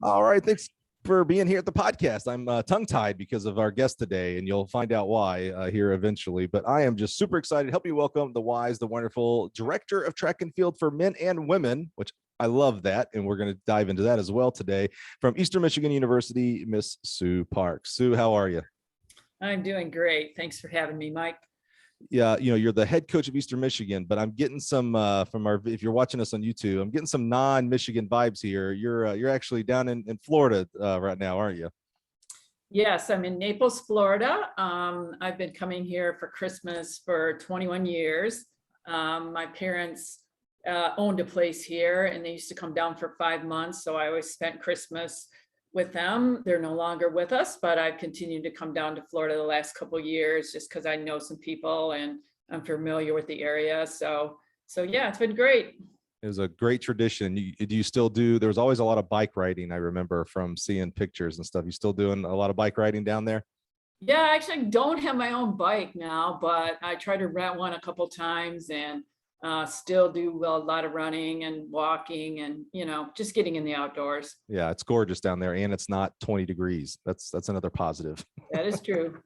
All right. Thanks for being here at the podcast. I'm tongue-tied because of our guest today, and you'll find out why here eventually. But I am just super excited to help you welcome the wise, the wonderful director of track and field for men and women, which I love that. And we're going to dive into that as well today. From Eastern Michigan University, Miss Sue Parks. Sue, how are you? I'm doing great. Thanks for having me, Mike. Yeah, you're the head coach of Eastern Michigan, but I'm getting some from if you're watching us on YouTube, I'm getting some non-Michigan vibes here. You're actually down in Florida right now, aren't you? Yes, I'm in Naples, Florida. I've been coming here for Christmas for 21 years. My parents owned a place here and they used to come down for 5 months. So I always spent Christmas with them. They're no longer with us, but I've continued to come down to Florida the last couple of years just because I know some people and I'm familiar with the area. So yeah, it's been great. It was a great tradition. Do you still do? There was always a lot of bike riding. I remember from seeing pictures and stuff. You still doing a lot of bike riding down there? Yeah, I actually don't have my own bike now, but I try to rent one a couple times and still do a lot of running and walking and, just getting in the outdoors. Yeah, it's gorgeous down there and it's not 20 degrees. That's another positive. That is true.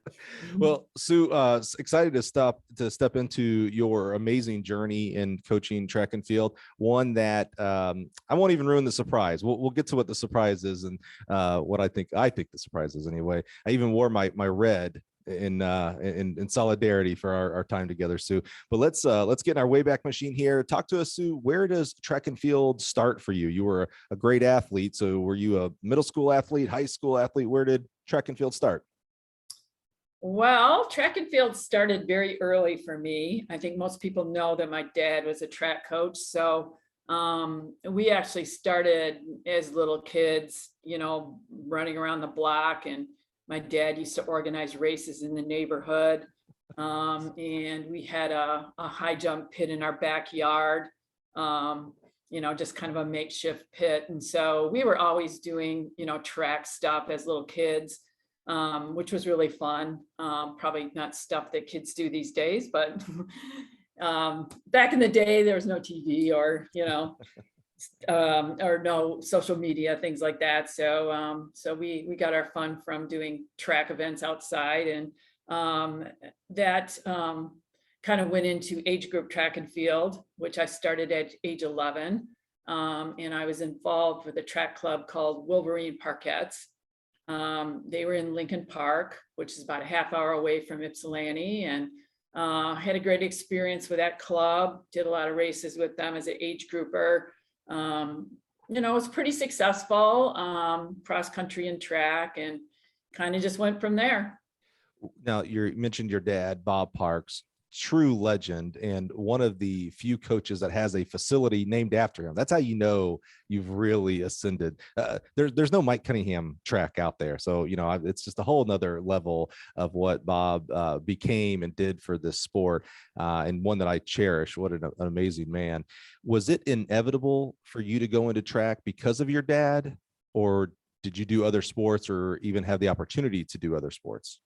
Well, Sue, excited to step into your amazing journey in coaching track and field. One that I won't even ruin the surprise. We'll get to what the surprise is and what I think the surprise is anyway. I even wore my red in solidarity for our time together, Sue. But let's get in our Wayback Machine here. Talk to us, Sue. Where does track and field start for you? You were a great athlete. So were you a middle school athlete, high school athlete? Where did track and field start? Well, track and field started very early for me. I think most people know that my dad was a track coach. So we actually started as little kids, running around the block, and my dad used to organize races in the neighborhood. And we had a high jump pit in our backyard, just kind of a makeshift pit. And so we were always doing, track stuff as little kids, which was really fun. Probably not stuff that kids do these days, but back in the day, there was no TV or no social media, things like that. So we got our fun from doing track events outside, and that kind of went into age group track and field, which I started at age 11. And I was involved with a track club called Wolverine Parkettes. They were in Lincoln Park, which is about a half hour away from Ypsilanti, and had a great experience with that club. Did a lot of races with them as an age grouper. It was pretty successful, cross country and track, and kind of just went from there. Now, you mentioned your dad, Bob Parks, true legend, and one of the few coaches that has a facility named after him. That's how you know you've really ascended. There's no Mike Cunningham track out there. So, it's just a whole nother level of what Bob became and did for this sport, and one that I cherish. What an amazing man. Was it inevitable for you to go into track because of your dad, or did you do other sports or even have the opportunity to do other sports?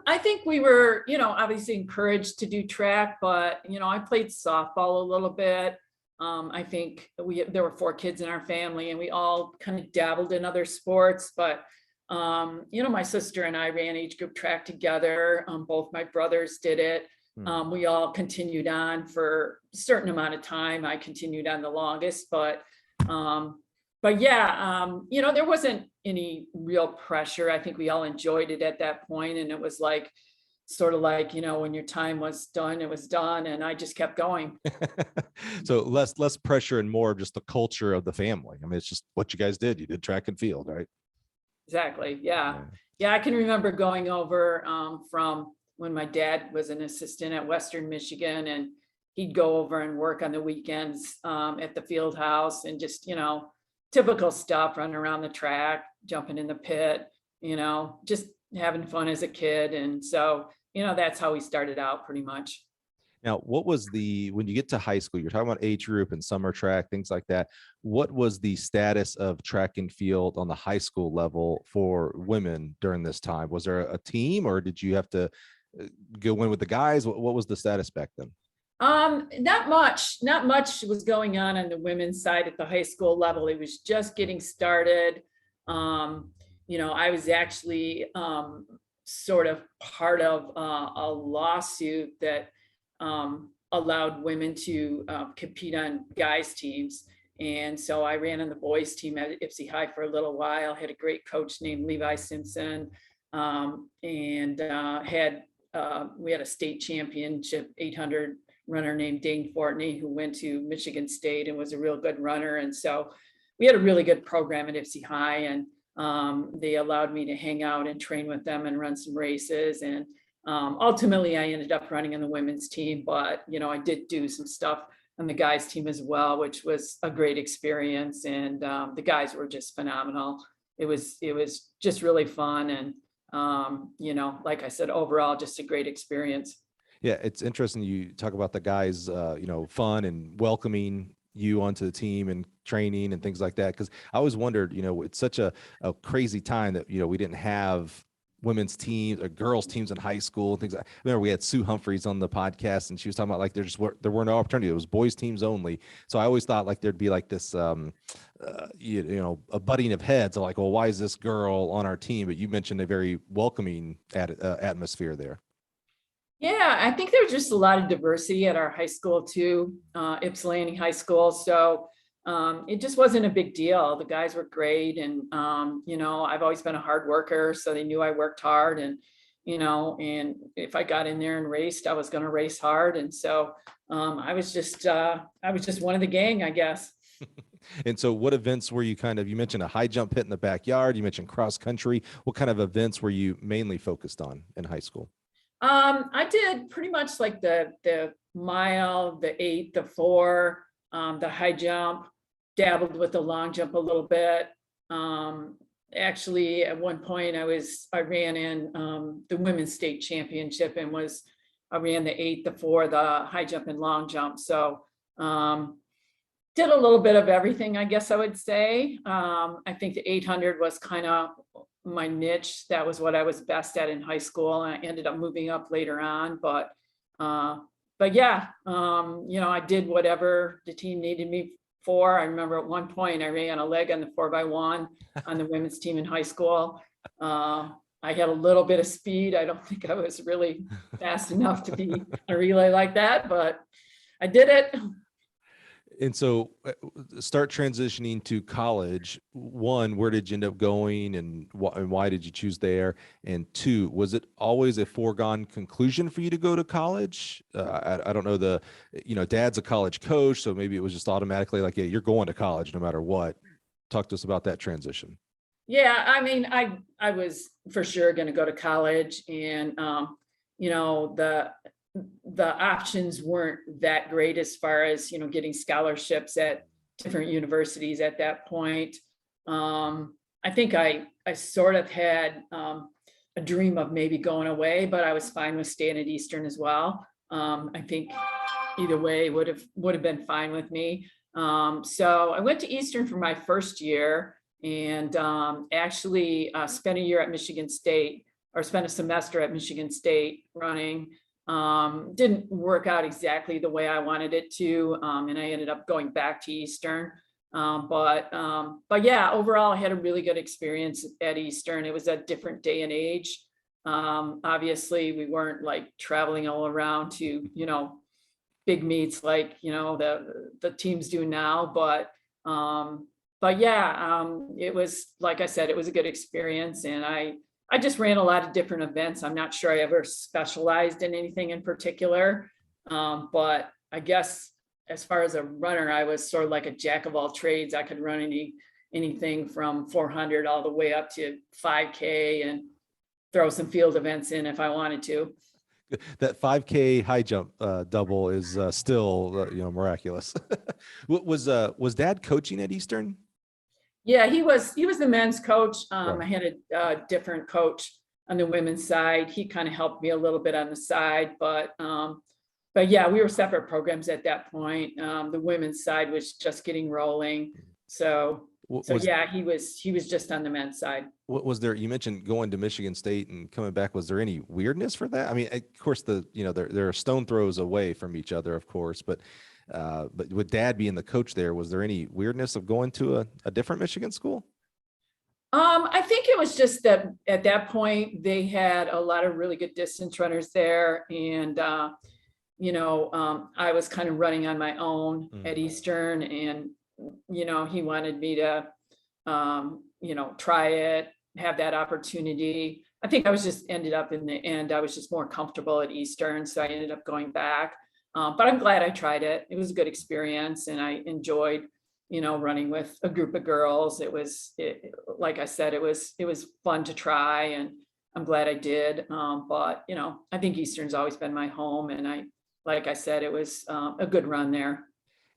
I think we were, obviously encouraged to do track, but, I played softball a little bit. I think there were 4 kids in our family and we all kind of dabbled in other sports, but, my sister and I ran age group track together. Both my brothers did it. We all continued on for a certain amount of time. I continued on the longest, but yeah, there wasn't any real pressure. I think we all enjoyed it at that point, and it was like, sort of like, when your time was done, it was done, and I just kept going. So less pressure and more of just the culture of the family. I mean, it's just what you guys did. You did track and field, right? Exactly. Yeah. I can remember going over from when my dad was an assistant at Western Michigan, and he'd go over and work on the weekends at the field house, and just, typical stuff, running around the track, jumping in the pit, just having fun as a kid. And so, that's how we started out pretty much. Now, when you get to high school, you're talking about age group and summer track, things like that. What was the status of track and field on the high school level for women during this time? Was there a team, or did you have to go in with the guys? What was the status back then? Not much was going on the women's side at the high school level. It was just getting started. I was actually sort of part of a lawsuit that allowed women to compete on guys teams. And so I ran on the boys team at Ypsi High for a little while, had a great coach named Levi Simpson, and we had a state championship 800 runner named Dane Fortney, who went to Michigan State and was a real good runner. And so we had a really good program at Ypsi High, and they allowed me to hang out and train with them and run some races. And ultimately I ended up running on the women's team, but I did do some stuff on the guys team as well, which was a great experience. And the guys were just phenomenal. It was just really fun. And like I said, overall, just a great experience. Yeah, it's interesting you talk about the guys, fun and welcoming you onto the team and training and things like that. Because I always wondered, it's such a crazy time that, we didn't have women's teams or girls teams in high school and things. I remember we had Sue Humphreys on the podcast, and she was talking about like there were no opportunity. It was boys teams only. So I always thought like there'd be like this, a butting of heads of like, well, why is this girl on our team? But you mentioned a very welcoming atmosphere there. Yeah, I think there's just a lot of diversity at our high school too, Ypsilanti High School. So it just wasn't a big deal. The guys were great. And, I've always been a hard worker. So they knew I worked hard, and if I got in there and raced, I was going to race hard. And so I was just one of the gang, I guess. And so what events were you you mentioned a high jump hit in the backyard. You mentioned cross country. What kind of events were you mainly focused on in high school? I did pretty much like the mile, the 8, the 4, the high jump, dabbled with the long jump a little bit. Actually, at one point I ran in the women's state championship, and I ran the 8, the 4, the high jump and long jump. So did a little bit of everything, I guess I would say. I think the 800 was kind of my niche. That was what I was best at in high school, and I ended up moving up later on. But yeah, I did whatever the team needed me for. I remember at one point I ran a leg on the 4x1 on the women's team in high school. I had a little bit of speed. I don't think I was really fast enough to be a relay like that, but I did it. And so start transitioning to college. One, where did you end up going, and why did you choose there? And two, was it always a foregone conclusion for you to go to college? I don't know Dad's a college coach, so maybe it was just automatically like, yeah, you're going to college no matter what. Talk to us about that transition. Yeah, I mean, I was for sure going to go to college, and the options weren't that great as far as getting scholarships at different universities at that point. I think I sort of had a dream of maybe going away, but I was fine with staying at Eastern as well. I think either way would have been fine with me. So I went to Eastern for my first year, and actually spent a year at Michigan State, or spent a semester at Michigan State running. Didn't work out exactly the way I wanted it to, and I ended up going back to Eastern. But yeah, overall, I had a really good experience at Eastern. It was a different day and age. Obviously, we weren't like traveling all around to big meets like the teams do now. But yeah, it was, like I said, it was a good experience, and I just ran a lot of different events. I'm not sure I ever specialized in anything in particular, but I guess as far as a runner, I was sort of like a jack of all trades. I could run anything from 400 all the way up to 5K, and throw some field events in if I wanted to. That 5K high jump double is still miraculous. Was Dad coaching at Eastern? Yeah, he was the men's coach. I had a different coach on the women's side. He kind of helped me a little bit on the side, but yeah, we were separate programs at that point. The women's side was just getting rolling. So So Was yeah, he was just on the men's side. was there, you mentioned going to Michigan State and coming back, was there any weirdness for that? I mean, of course, there are stone throws away from each other, of course, but with dad being the coach there, was there any weirdness of going to a different Michigan school? I think it was just that at that point they had a lot of really good distance runners there, and I was kind of running on my own at Eastern, and he wanted me to try it, have that opportunity. I think I was just ended up in the end, I was just more comfortable at Eastern, so I ended up going back. But I'm glad I tried it. It was a good experience, and I enjoyed running with a group of girls. Like I said, it was fun to try, and I'm glad I did. But I think Eastern's always been my home, and like I said, it was a good run there.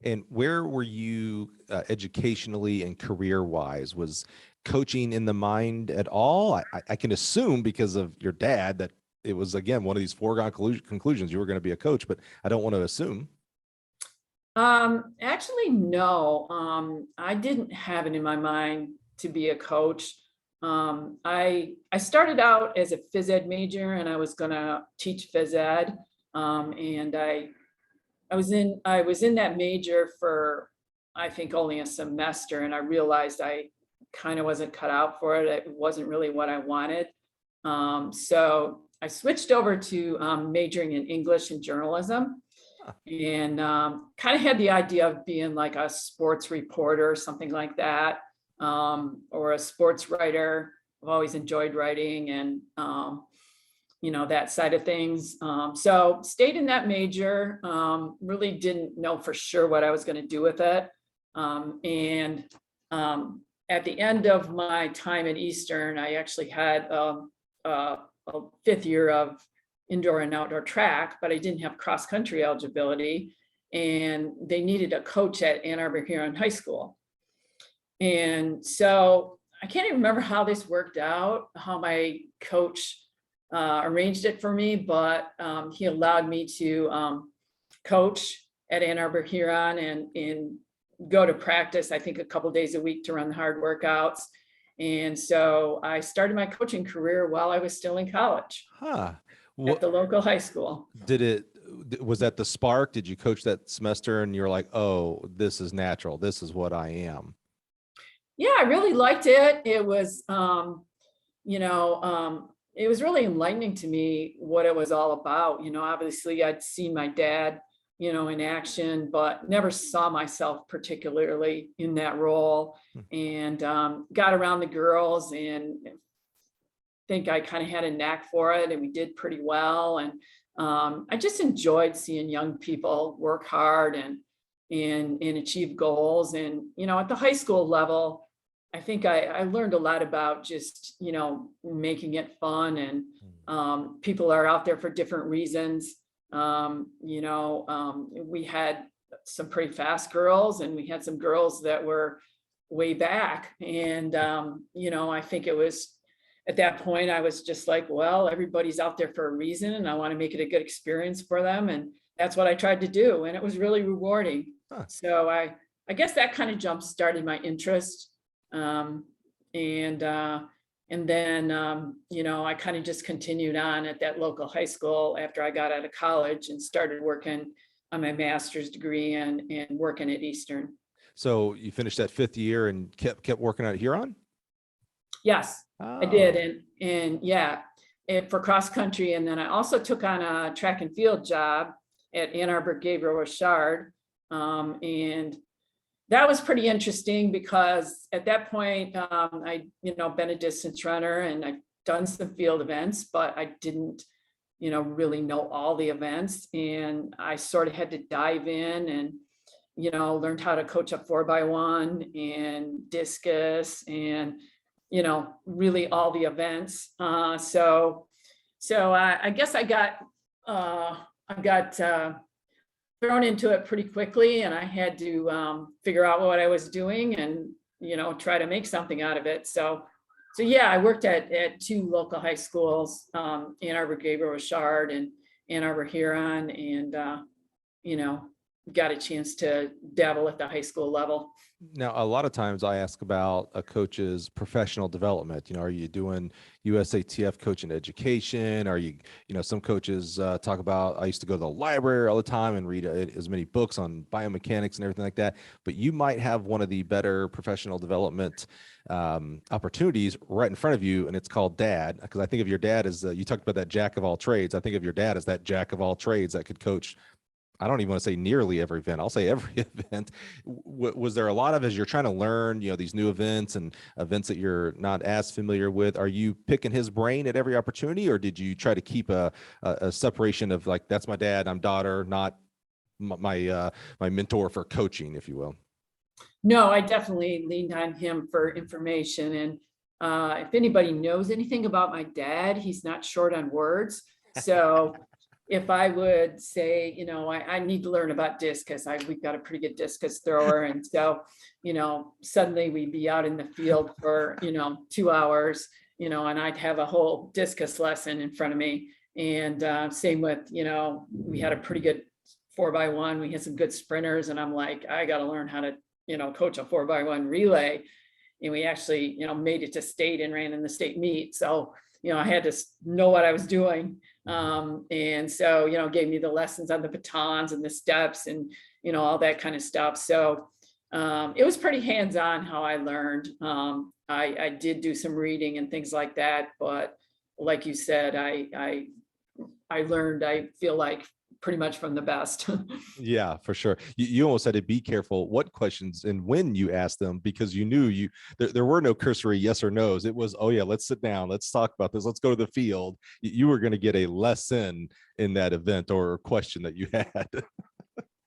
And where were you educationally and career wise? Was coaching in the mind at all? I can assume because of your dad that it was, again, one of these foregone conclusions you were going to be a coach, but I don't want to assume. Actually, no. I didn't have it in my mind to be a coach. I started out as a phys ed major, and I was gonna teach phys ed. And I was in that major for, I think, only a semester, and I realized I kind of wasn't cut out for it. It wasn't really what I wanted. So I switched over to majoring in English and journalism. And kind of had the idea of being like a sports reporter, something like that, or a sports writer. I've always enjoyed writing and, that side of things. So stayed in that major, really didn't know for sure what I was going to do with it. And at the end of my time at Eastern, I actually had a fifth year of indoor and outdoor track, but I didn't have cross country eligibility, and they needed a coach at Ann Arbor Huron High School. And so I can't even remember how this worked out, how my coach arranged it for me, but he allowed me to coach at Ann Arbor Huron and go to practice, I think, a couple days a week to run the hard workouts. And so I started my coaching career while I was still in college. At the local high school. Was that the spark? Did you coach that semester and you're like, oh, this is natural, this is what I am? Yeah, I really liked it. It was, it was really enlightening to me what it was all about. Obviously I'd seen my dad, in action, but never saw myself particularly in that role, and got around the girls and think I kind of had a knack for it, and we did pretty well. And I just enjoyed seeing young people work hard and achieve goals. And at the high school level, I think I learned a lot about just making it fun, and people are out there for different reasons. We had some pretty fast girls, and we had some girls that were way back, and I think it was, at that point, I was just like, well, everybody's out there for a reason, and I want to make it a good experience for them. And that's what I tried to do. And it was really rewarding. So I guess that kind of jump started my interest. And then, I kind of just continued on at that local high school after I got out of college and started working on my master's degree and working at Eastern. So you finished that fifth year and kept working out at Huron? Yes, I did. And yeah, for cross country. And then I also took on a track and field job at Ann Arbor Gabriel Richard. And that was pretty interesting because at that point, I'd been a distance runner and I'd done some field events, but I didn't really know all the events. And I sort of had to dive in and learned how to coach a 4x1 and discus and really all the events. So I guess I got thrown into it pretty quickly, and I had to figure out what I was doing and try to make something out of it. So yeah, I worked at two local high schools, Ann Arbor Gabriel Richard and Ann Arbor Huron, and got a chance to dabble at the high school level. Now, a lot of times I ask about a coach's professional development. Are you doing USATF coaching education? Are you, some coaches talk about, I used to go to the library all the time and read as many books on biomechanics and everything like that. But you might have one of the better professional development opportunities right in front of you, and it's called dad. Because I think of your dad as, you talked about that jack of all trades. I think of your dad as that jack of all trades that could coach, I don't even want to say nearly every event. I'll say every event. Was there a lot of, as you're trying to learn, these new events and events that you're not as familiar with, are you picking his brain at every opportunity, or did you try to keep a separation of like, that's my dad, I'm daughter, not my mentor for coaching, if you will? No, I definitely leaned on him for information. And if anybody knows anything about my dad, he's not short on words. So if I would say, I need to learn about discus, we've got a pretty good discus thrower. And so, suddenly we'd be out in the field for, 2 hours, and I'd have a whole discus lesson in front of me. And same with, we had a pretty good 4x1. We had some good sprinters, and I'm like, I got to learn how to, coach a 4x1 relay. And we actually, made it to state and ran in the state meet. So, I had to know what I was doing. And so, gave me the lessons on the batons and the steps and, all that kind of stuff. So it was pretty hands-on how I learned. I did do some reading and things like that, but like you said, I learned, I feel like, pretty much from the best. Yeah, for sure. You almost had to be careful what questions and when you asked them, because you knew there were no cursory yes or no's. It was, oh yeah, let's sit down, let's talk about this, let's go to the field. You were going to get a lesson in that event or question that you had.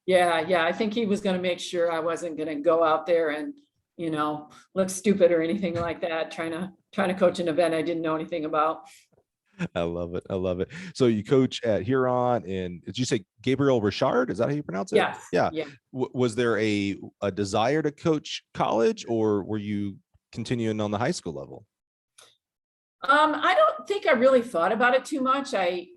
Yeah. I think he was going to make sure I wasn't going to go out there and, look stupid or anything like that, trying to coach an event I didn't know anything about. I love it. I love it. So you coach at Huron, and did you say Gabriel Richard? Is that how you pronounce it? Yes. Yeah. Yeah. Was there a desire to coach college, or were you continuing on the high school level? I don't think I really thought about it too much. I,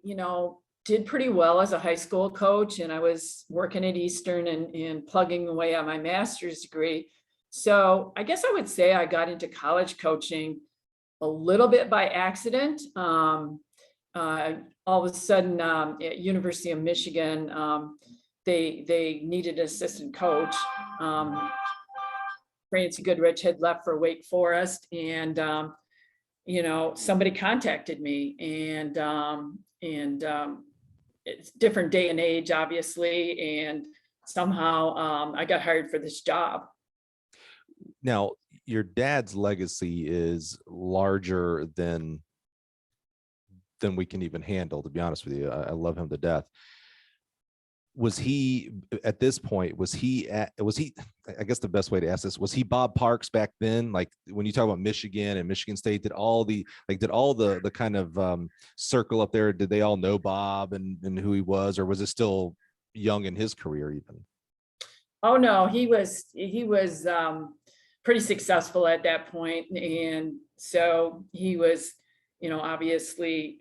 did pretty well as a high school coach, and I was working at Eastern and plugging away on my master's degree. So I guess I would say I got into college coaching a little bit by accident. All of a sudden, at University of Michigan, they needed an assistant coach. Francie Goodrich had left for Wake Forest, and somebody contacted me, and it's different day and age, obviously, and somehow I got hired for this job. Now, your dad's legacy is larger than we can even handle, to be honest with you. I love him to death. Was he, at this point, I guess the best way to ask this, was he Bob Parks back then? Like when you talk about Michigan and Michigan State, did all the kind of circle up there, did they all know Bob and who he was, or was it still young in his career even? Oh no, he was pretty successful at that point. And so he was, obviously,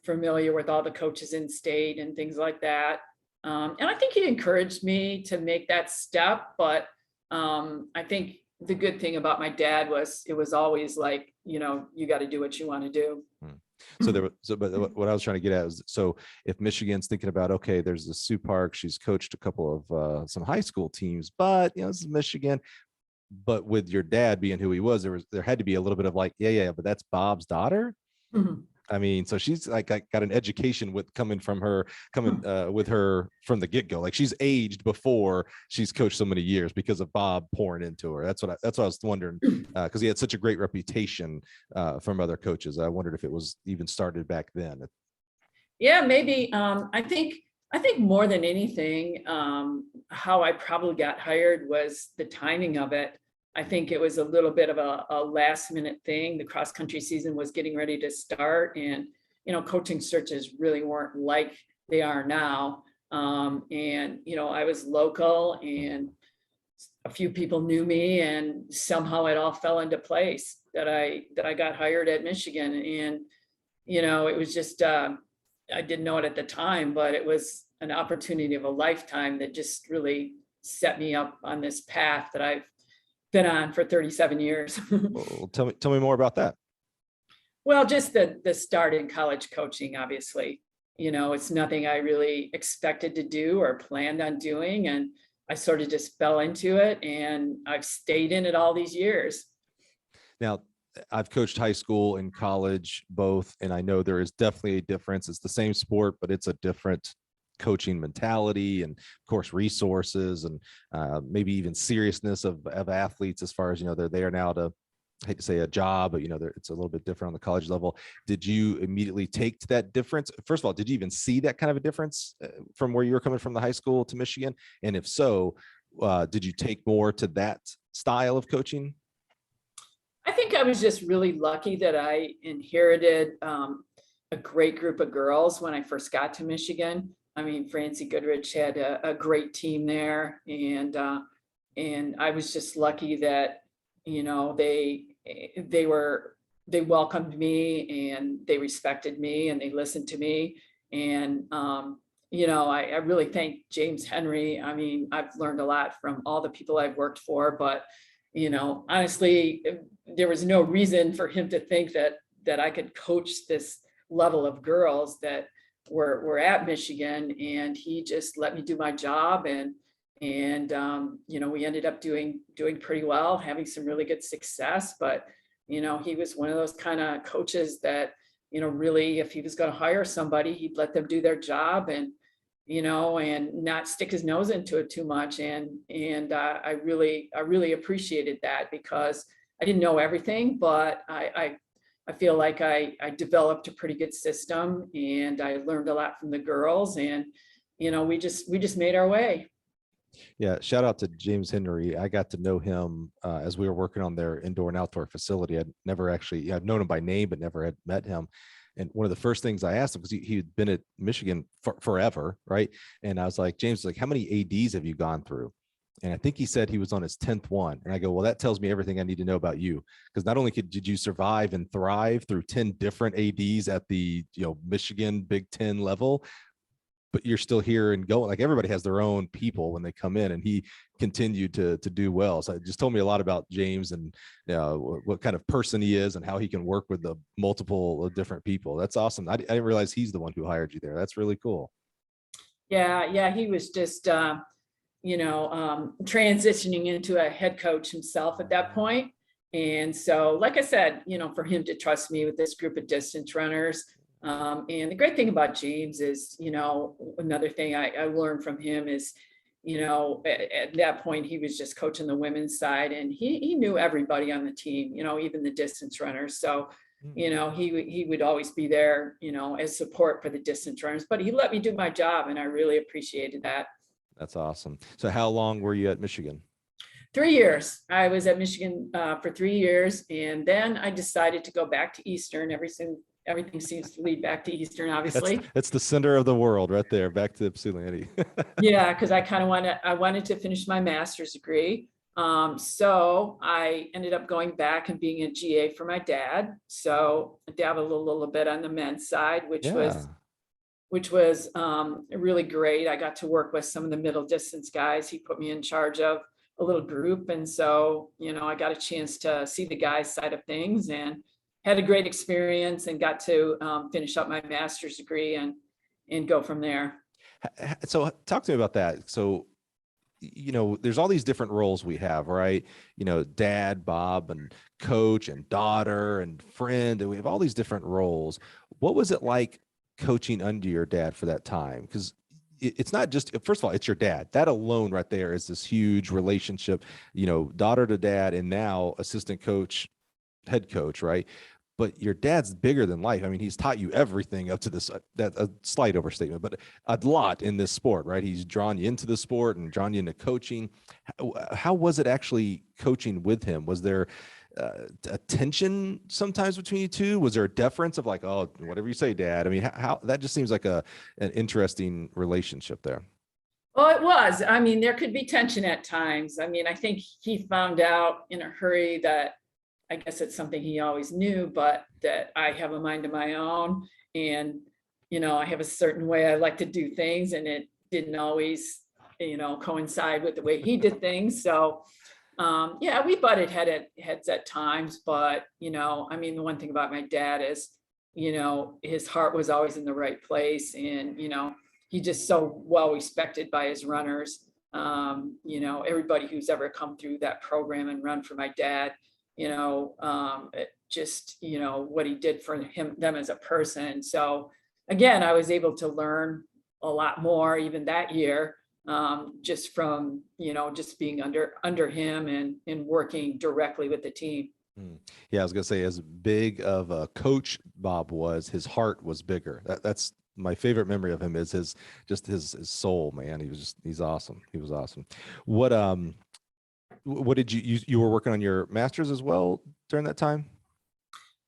familiar with all the coaches in state and things like that. And I think he encouraged me to make that step. But I think the good thing about my dad was it was always like, you got to do what you want to do. But what I was trying to get at is, so if Michigan's thinking about, okay, there's the Sue Park, she's coached a couple of some high school teams, but this is Michigan. But with your dad being who he was, there had to be a little bit of like, yeah, but that's Bob's daughter. Mm-hmm. I mean, so she's like got an education coming with her from the get-go. Like she's aged before she's coached so many years because of Bob pouring into her. That's what I was wondering, because he had such a great reputation from other coaches. I wondered if it was even started back then. Yeah, maybe. I think more than anything, how I probably got hired was the timing of it. I think it was a little bit of a last minute thing. The cross country season was getting ready to start, and coaching searches really weren't like they are now. And I was local, and a few people knew me, and somehow it all fell into place that I got hired at Michigan. And it was just I didn't know it at the time, but it was an opportunity of a lifetime that just really set me up on this path that I've been on for 37 years. Well, tell me more about that. Well, just the start in college coaching, obviously, it's nothing I really expected to do or planned on doing. And I sort of just fell into it, and I've stayed in it all these years. Now, I've coached high school and college both, and I know there is definitely a difference. It's the same sport, but it's a different coaching mentality and, of course, resources and maybe even seriousness of athletes as far as, they're there now to, I hate to say a job, but, it's a little bit different on the college level. Did you immediately take to that difference? First of all, did you even see that kind of a difference from where you were coming from the high school to Michigan? And if so, did you take more to that style of coaching? I think I was just really lucky that I inherited a great group of girls when I first got to Michigan. I mean, Francie Goodrich had a great team there, and I was just lucky that they welcomed me, and they respected me, and they listened to me, and I really thank James Henry. I mean, I've learned a lot from all the people I've worked for, but honestly, there was no reason for him to think that I could coach this level of girls that were at Michigan, and he just let me do my job, and we ended up doing pretty well, having some really good success. But he was one of those kind of coaches that really, if he was going to hire somebody, he'd let them do their job, and not stick his nose into it too much. And I really appreciated that, because I didn't know everything, but I feel like I developed a pretty good system, and I learned a lot from the girls, and we just made our way. Yeah, shout out to James Henry. I got to know him as we were working on their indoor and outdoor facility. I've known him by name, but never had met him. And one of the first things I asked him, because he'd been at Michigan forever, right? And I was like, James, like, how many ADs have you gone through? And I think he said he was on his 10th one. And I go, well, that tells me everything I need to know about you. Because not only did you survive and thrive through 10 different ADs at the Michigan Big Ten level, but you're still here and going. Like, everybody has their own people when they come in, and he continued to do well. So it just told me a lot about James and what kind of person he is and how he can work with the multiple different people. That's awesome. I didn't realize he's the one who hired you there. That's really cool. Yeah. He was just, transitioning into a head coach himself at that point. And so, like I said, for him to trust me with this group of distance runners. And the great thing about James is, another thing I learned from him is, at that point, he was just coaching the women's side, and he knew everybody on the team, even the distance runners. So, he would always be there, as support for the distance runners, but he let me do my job, and I really appreciated that. That's awesome. So how long were you at Michigan? 3 years. I was at Michigan for 3 years, and then I decided to go back to Eastern. Everything seems to lead back to Eastern, obviously. That's the center of the world right there, back to Ypsilanti. Yeah, because I wanted to finish my master's degree. So I ended up going back and being a GA for my dad. So I dabbled a little bit on the men's side, which was really great. I got to work with some of the middle distance guys. He put me in charge of a little group. And so, I got a chance to see the guys' side of things, and had a great experience, and got to finish up my master's degree and go from there. So talk to me about that. So, there's all these different roles we have, right? Dad, Bob, and coach, and daughter, and friend, and we have all these different roles. What was it like coaching under your dad for that time? Because it's not just, first of all, it's your dad. That alone right there is this huge relationship, daughter to dad, and now assistant coach, head coach, right? But your dad's bigger than life. I mean, he's taught you everything up to this, that a slight overstatement, but a lot in this sport, right? He's drawn you into the sport and drawn you into coaching. How was it actually coaching with him? Was there a tension sometimes between you two? Was there a deference of like, oh, whatever you say, Dad? I mean, how that just seems like an interesting relationship there. Well, it was. I mean, there could be tension at times. I mean, I think he found out in a hurry that, I guess it's something he always knew, but that I have a mind of my own, and I have a certain way I like to do things, and it didn't always, coincide with the way he did things. So, yeah, we butted heads at times, but, the one thing about my dad is, his heart was always in the right place, and, he just so well respected by his runners. Everybody who's ever come through that program and run for my dad, it just, what he did for them as a person. So again, I was able to learn a lot more even that year, just from, just being under him and working directly with the team. Yeah, I was gonna say, as big of a coach Bob was, his heart was bigger. That's my favorite memory of him, is his soul, man. He's awesome. He was awesome. What did you were working on your master's as well during that time?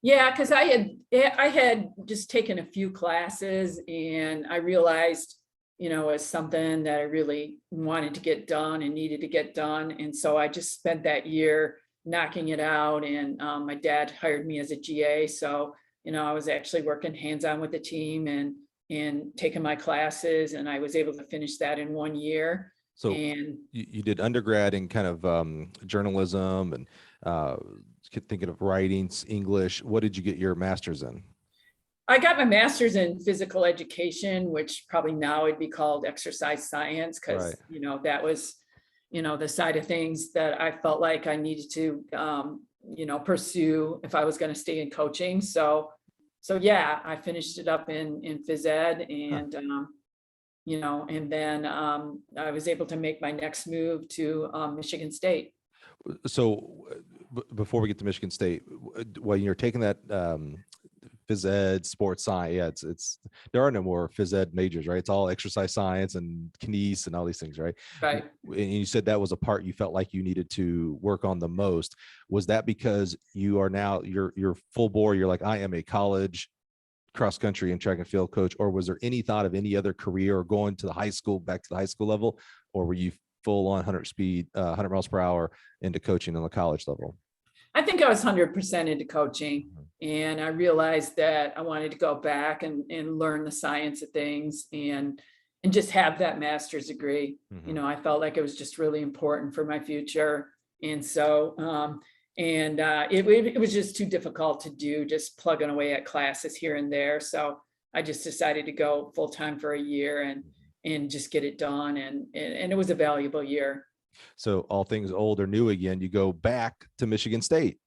Yeah, because I had just taken a few classes, and I realized, it was something that I really wanted to get done and needed to get done. And so I just spent that year knocking it out. And my dad hired me as a GA. So, I was actually working hands-on with the team and taking my classes, and I was able to finish that in 1 year. So And you did undergrad in kind of journalism and thinking of writings, English. What did you get your master's in? I got my master's in physical education, which probably now would be called exercise science, because, Right. that was, the side of things that I felt like I needed to, pursue if I was going to stay in coaching. So yeah, I finished it up in phys ed, Huh. and, and then I was able to make my next move to Michigan State. So before we get to Michigan State, when you're taking that phys ed, sports science, yeah, it's there are no more phys ed majors, right? It's all exercise science and kines and all these things, right? Right. And you said that was a part you felt like you needed to work on the most. Was that because you are now you're full bore? You're like, I am a college cross country and track and field coach, or was there any thought of any other career or going to the high school, back to the high school level, or were you full on 100 miles per hour into coaching on the college level? I think I was 100% into coaching, and I realized that I wanted to go back and learn the science of things, and just have that master's degree. Mm-hmm. I felt like it was just really important for my future. And so, it was just too difficult to do, just plugging away at classes here and there. So I just decided to go full time for a year and just get it done. And it was a valuable year. So all things old or new again, you go back to Michigan State.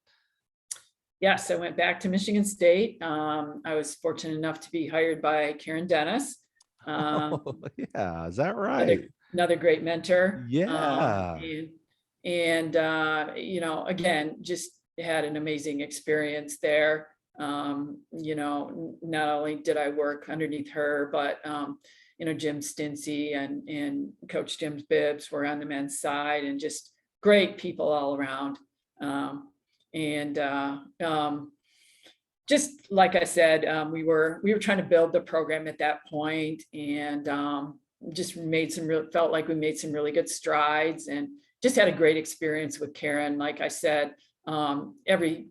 Yes, I went back to Michigan State. I was fortunate enough to be hired by Karen Dennis. Oh, yeah, is that another, right? another great mentor. Yeah. Again, just had an amazing experience there. Not only did I work underneath her, but Jim Stincy and Coach Jim Bibbs were on the men's side, and just great people all around. And just like I said, we were trying to build the program at that point, and just felt like we made some really good strides, and just had a great experience with Karen. Like I said, every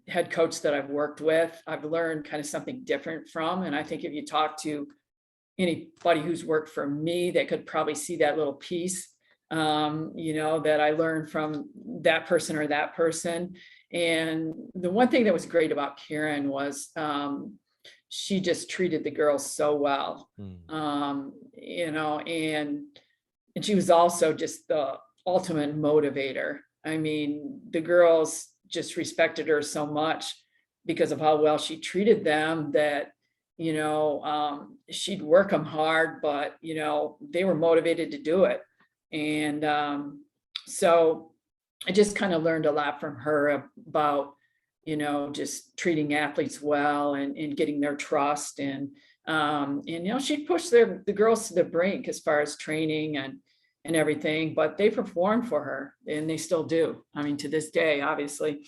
head coach that I've worked with, I've learned kind of something different from. And I think if you talk to anybody who's worked for me, they could probably see that little piece, that I learned from that person or that person. And the one thing that was great about Karen was she just treated the girls so well. And she was also just the ultimate motivator. I mean, the girls just respected her so much because of how well she treated them, that she'd work them hard, but they were motivated to do it. And so I just kind of learned a lot from her about just treating athletes well, and getting their trust, and she'd push the girls to the brink as far as training and everything, but they performed for her, and they still do. I mean, to this day, obviously.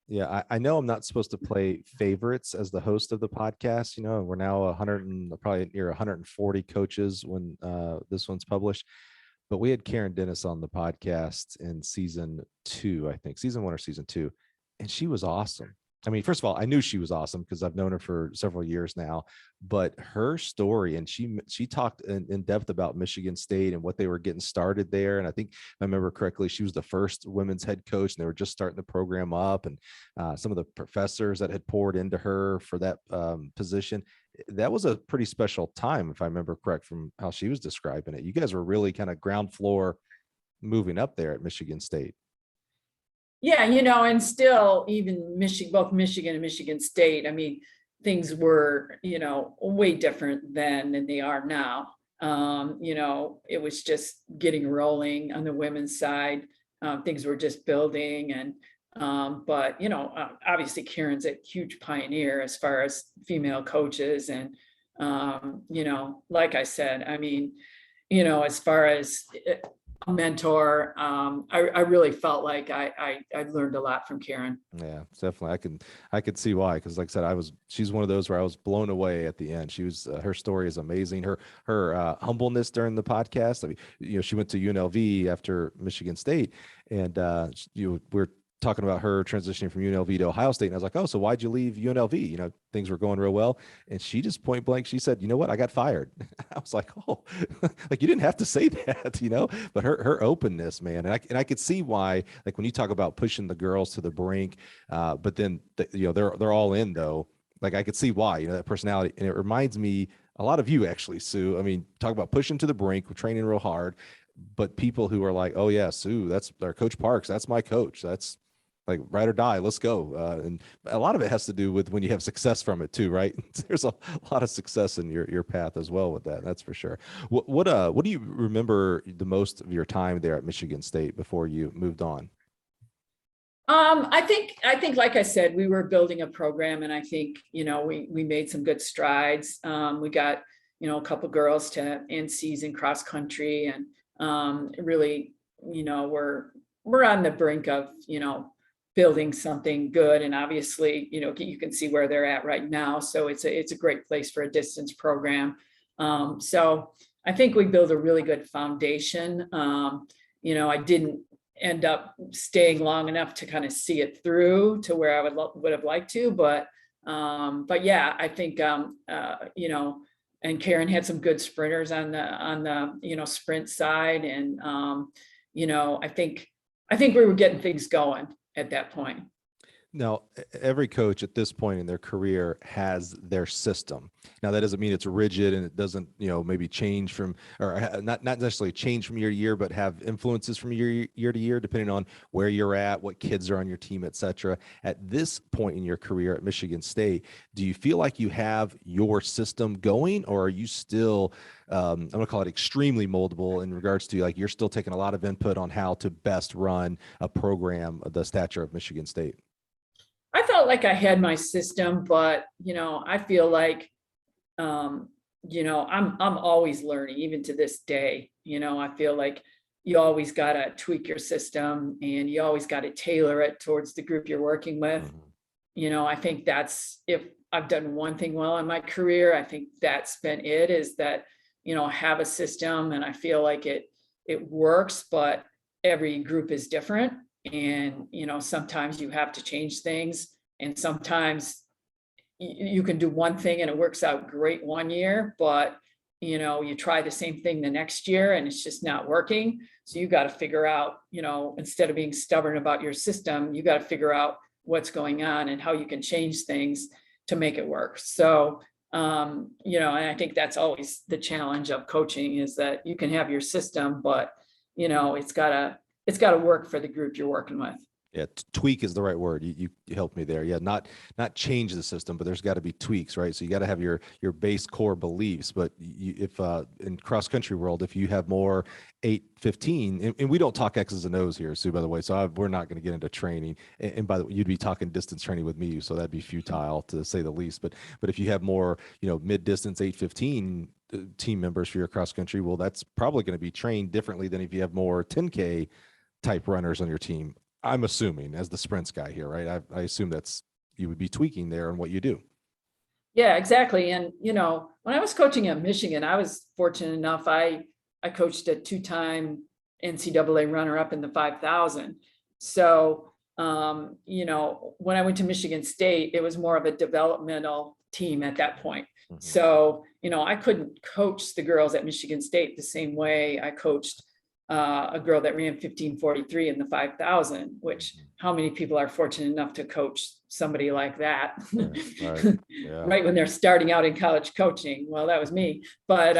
Yeah, I know I'm not supposed to play favorites as the host of the podcast. We're now 100 and probably near 140 coaches when this one's published. But we had Karen Dennis on the podcast in season 2, I think, season 1 or season 2, and she was awesome. I mean, first of all, I knew she was awesome because I've known her for several years now, but her story, and she talked in depth about Michigan State and what they were getting started there. And I think, if I remember correctly, she was the first women's head coach, and they were just starting the program up. And some of the professors that had poured into her for that position, that was a pretty special time, if I remember correct, from how she was describing it. You guys were really kind of ground floor moving up there at Michigan State. Yeah, and still even both Michigan and Michigan State, I mean, things were, way different then than they are now. It was just getting rolling on the women's side. Things were just building but obviously Karen's a huge pioneer as far as female coaches. And, like I said, I mean, as far as a mentor, I really felt like I learned a lot from Karen. Yeah, definitely. I could see why, because like I said, she's one of those where I was blown away at the end. She was, her story is amazing. Her humbleness during the podcast. I mean, she went to UNLV after Michigan State, and we're talking about her transitioning from UNLV to Ohio State. And I was like, oh, so why'd you leave UNLV? Things were going real well. And she just point blank, she said, you know what? I got fired. I was like, oh, like you didn't have to say that, but her openness, man. And I could see why, like when you talk about pushing the girls to the brink, but then, they're all in though. Like I could see why, that personality. And it reminds me a lot of you actually, Sue. I mean, talk about pushing to the brink, we're training real hard, but people who are like, oh yeah, Sue, that's our Coach Parks. That's my coach. That's like ride or die, let's go. And a lot of it has to do with when you have success from it too, right? There's a lot of success in your path as well with that. That's for sure. What do you remember the most of your time there at Michigan State before you moved on? I think, like I said, we were building a program, and I think, we made some good strides. We got, a couple girls to NCs in cross country, and really, we're on the brink of, building something good. And obviously, you can see where they're at right now. So it's a great place for a distance program. So I think we build a really good foundation. I didn't end up staying long enough to kind of see it through to where I would have liked to, but yeah, I think, and Karen had some good sprinters on the sprint side. And, I think we were getting things going at that point. Now, every coach at this point in their career has their system. Now, that doesn't mean it's rigid and it doesn't, maybe change from, or not necessarily change from year to year, but have influences from year to year, depending on where you're at, what kids are on your team, et cetera. At this point in your career at Michigan State, do you feel like you have your system going, or are you still, I'm going to call it extremely moldable in regards to like, you're still taking a lot of input on how to best run a program of the stature of Michigan State? I felt like I had my system, but, I feel like, I'm always learning, even to this day. I feel like you always got to tweak your system, and you always got to tailor it towards the group you're working with. I think that's, if I've done one thing well in my career, I think that's been it, is that, have a system, and I feel like it works, but every group is different. And, sometimes you have to change things, and sometimes you can do one thing and it works out great one year, but, you try the same thing the next year and it's just not working. So you got to figure out, instead of being stubborn about your system, you got to figure out what's going on and how you can change things to make it work. So, and I think that's always the challenge of coaching, is that you can have your system, but, it's got to work for the group you're working with. Yeah, tweak is the right word. You helped me there. Yeah, not change the system, but there's got to be tweaks, right? So you got to have your base core beliefs. But if in cross country world, if you have more 8:15, and we don't talk X's and O's here, Sue, by the way, so we're not going to get into training. And by the way, you'd be talking distance training with me, so that'd be futile to say the least. But if you have more, mid distance 8:15 team members for your cross country, well, that's probably going to be trained differently than if you have more 10K type runners on your team. I'm assuming, as the sprints guy here, right? I assume you would be tweaking there on what you do. Yeah, exactly. And, when I was coaching at Michigan, I was fortunate enough. I coached a 2-time NCAA runner up in the 5,000. So, you know, when I went to Michigan State, it was more of a developmental team at that point. So, you know, I couldn't coach the girls at Michigan State the same way I coached a girl that ran 15:43 in the 5,000, which how many people are fortunate enough to coach somebody like that? Right. Yeah. Right when they're starting out in college coaching. Well, that was me, but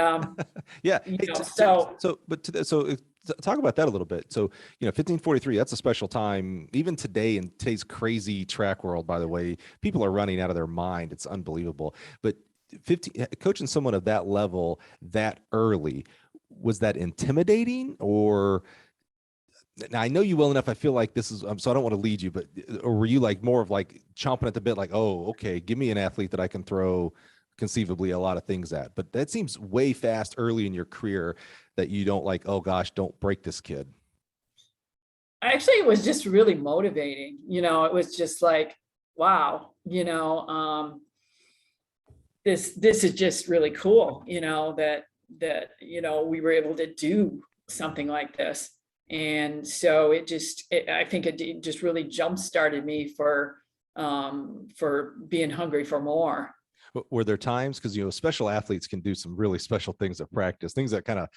Yeah. you Hey, know, talk about that a little bit. So, 15:43, that's a special time. Even today, in today's crazy track world, by the way, people are running out of their mind. It's unbelievable. But coaching someone of that level that early, was that intimidating? Or now I know you well enough, I feel like this is, so I don't want to lead you, but or were you like more of like chomping at the bit, like, oh, okay, give me an athlete that I can throw conceivably a lot of things at? But that seems way fast early in your career that you don't like, oh gosh, don't break this kid. actually it was just really motivating. You know, it was just like, wow, this is just really cool, that we were able to do something like this. And so I think it just really jump started me for being hungry for more. Were there times, because special athletes can do some really special things at practice, things that kind of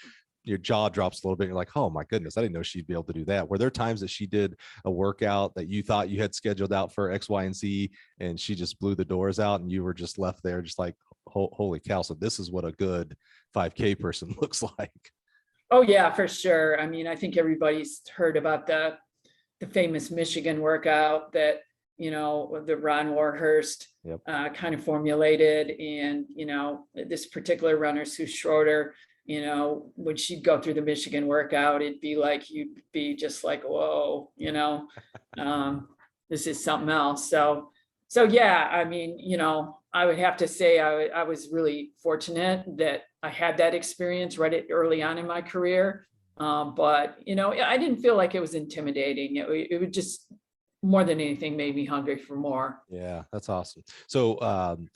your jaw drops a little bit. You're like, oh my goodness, I didn't know she'd be able to do that. Were there times that she did a workout that you thought you had scheduled out for X, Y, and Z, and she just blew the doors out and you were just left there just like, holy cow, so this is what a good 5K person looks like? Oh yeah, for sure. I mean, I think everybody's heard about the famous Michigan workout that, the Ron Warhurst kind of formulated. And, this particular runner, Sue Schroeder, when she'd go through the Michigan workout, it'd be like, you'd be just like, whoa, this is something else. So yeah, I mean, I would have to say I was really fortunate that I had that experience early on in my career. But, I didn't feel like it was intimidating. It would just, more than anything, made me hungry for more. Yeah, that's awesome. So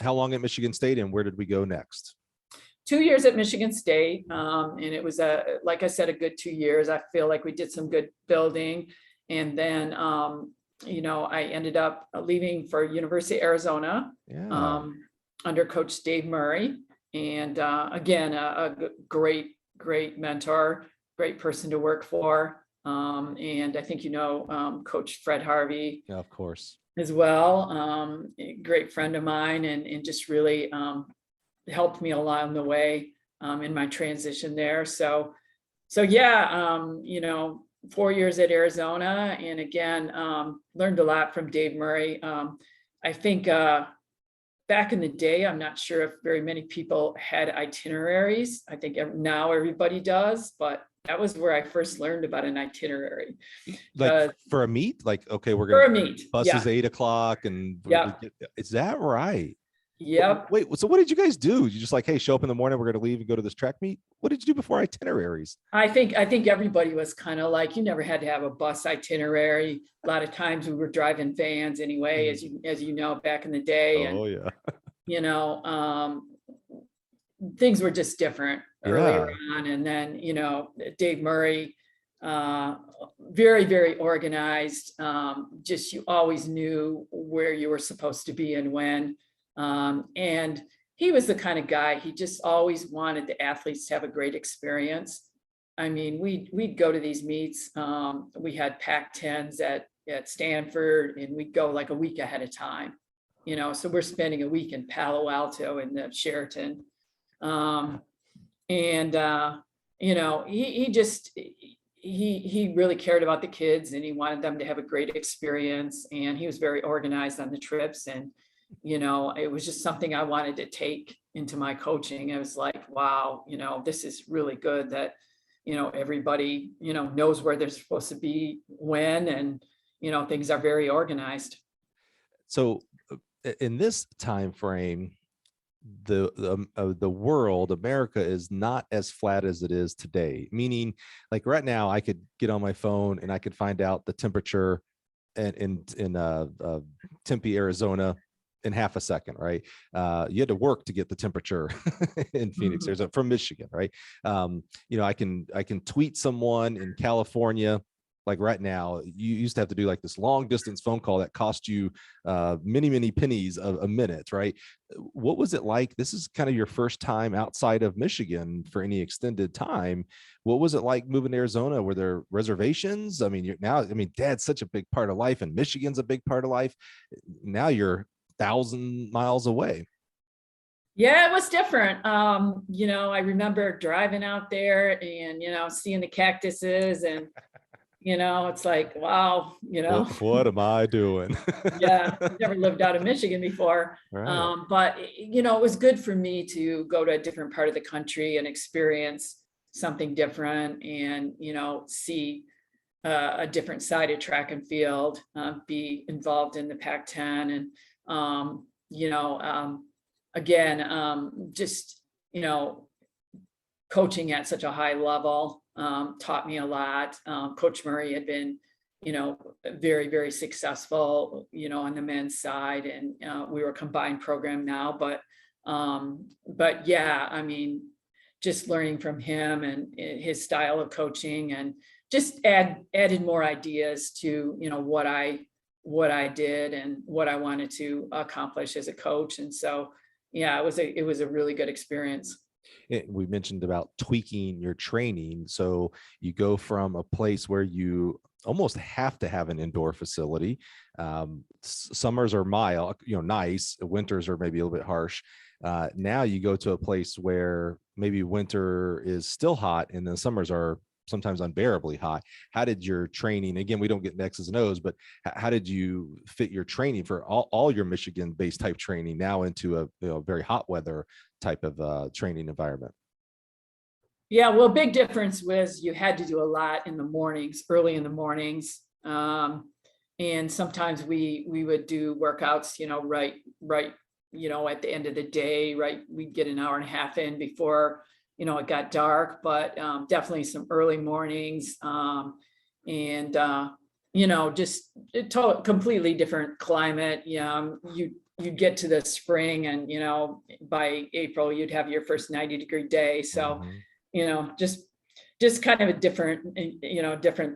how long at Michigan State, and where did we go next? 2 years at Michigan State. And it was like I said, a good 2 years. I feel like we did some good building. And then, I ended up leaving for University of Arizona under Coach Dave Murray. And again, a great mentor, great person to work for. And I think, Coach Fred Harvey. Yeah, of course. As well. A great friend of mine, and just really helped me along the way in my transition there. So yeah, 4 years at Arizona, and again, learned a lot from Dave Murray. I think back in the day, I'm not sure if very many people had itineraries. I think now everybody does, but that was where I first learned about an itinerary. Like for a meet, like, okay, we're for a gonna meet. bus is 8 o'clock, and is that right? Yep. Wait, so what did you guys do? You just like, hey, show up in the morning, we're going to leave and go to this track meet? What did you do before itineraries? I think everybody was kind of like, you never had to have a bus itinerary. A lot of times we were driving vans anyway, as you know, back in the day. Oh, and, yeah. Things were just different earlier on. And then, Dave Murray, very, very organized. Just, you always knew where you were supposed to be and when. And he was the kind of guy, he just always wanted the athletes to have a great experience. I mean, we'd go to these meets. We had Pac-10s at Stanford, and we'd go like a week ahead of time, so we're spending a week in Palo Alto in the Sheraton. He really cared about the kids, and he wanted them to have a great experience, and he was very organized on the trips. And it was just something I wanted to take into my coaching. It was like, wow, this is really good that, everybody, knows where they're supposed to be when, and, things are very organized. So in this time frame, the world, America, is not as flat as it is today. Meaning, like right now, I could get on my phone and I could find out the temperature in Tempe, Arizona, in half a second, right? You had to work to get the temperature in Phoenix, Arizona, from Michigan, right? I can tweet someone in California like right now, you used to have to do like this long distance phone call that cost you many pennies a minute, right? What was it like? This is kind of your first time outside of Michigan for any extended time. What was it like moving to Arizona? Were there reservations? I mean, dad's such a big part of life, and Michigan's a big part of life. Now you're 1,000 miles away. Yeah, it was different. I remember driving out there and, seeing the cactuses and, it's like, wow, What am I doing? yeah, never lived out of Michigan before. Right. But it was good for me to go to a different part of the country and experience something different and, see a different side of track and field, be involved in the Pac-10 and, again, just, coaching at such a high level taught me a lot. Coach Murray had been, very, very successful, on the men's side, and we were a combined program now, but yeah, I mean, just learning from him and his style of coaching, and just added more ideas to, what I did and what I wanted to accomplish as a coach. And so, yeah, it was a really good experience. We mentioned about tweaking your training. So you go from a place where you almost have to have an indoor facility. Summers are mild, nice. Winters are maybe a little bit harsh. Now you go to a place where maybe winter is still hot and the summers are sometimes unbearably hot. How did your training, again, we don't get X's and O's, but how did you fit your training for all your Michigan based type training now into a very hot weather type of training environment? Yeah, well, big difference was you had to do a lot in the mornings, early in the mornings. And sometimes we would do workouts, right, at the end of the day, right. We'd get an hour and a half in before, it got dark, but definitely some early mornings. And just a completely different climate. You'd get to the spring and, by April, you'd have your first 90-degree day. So, just kind of a different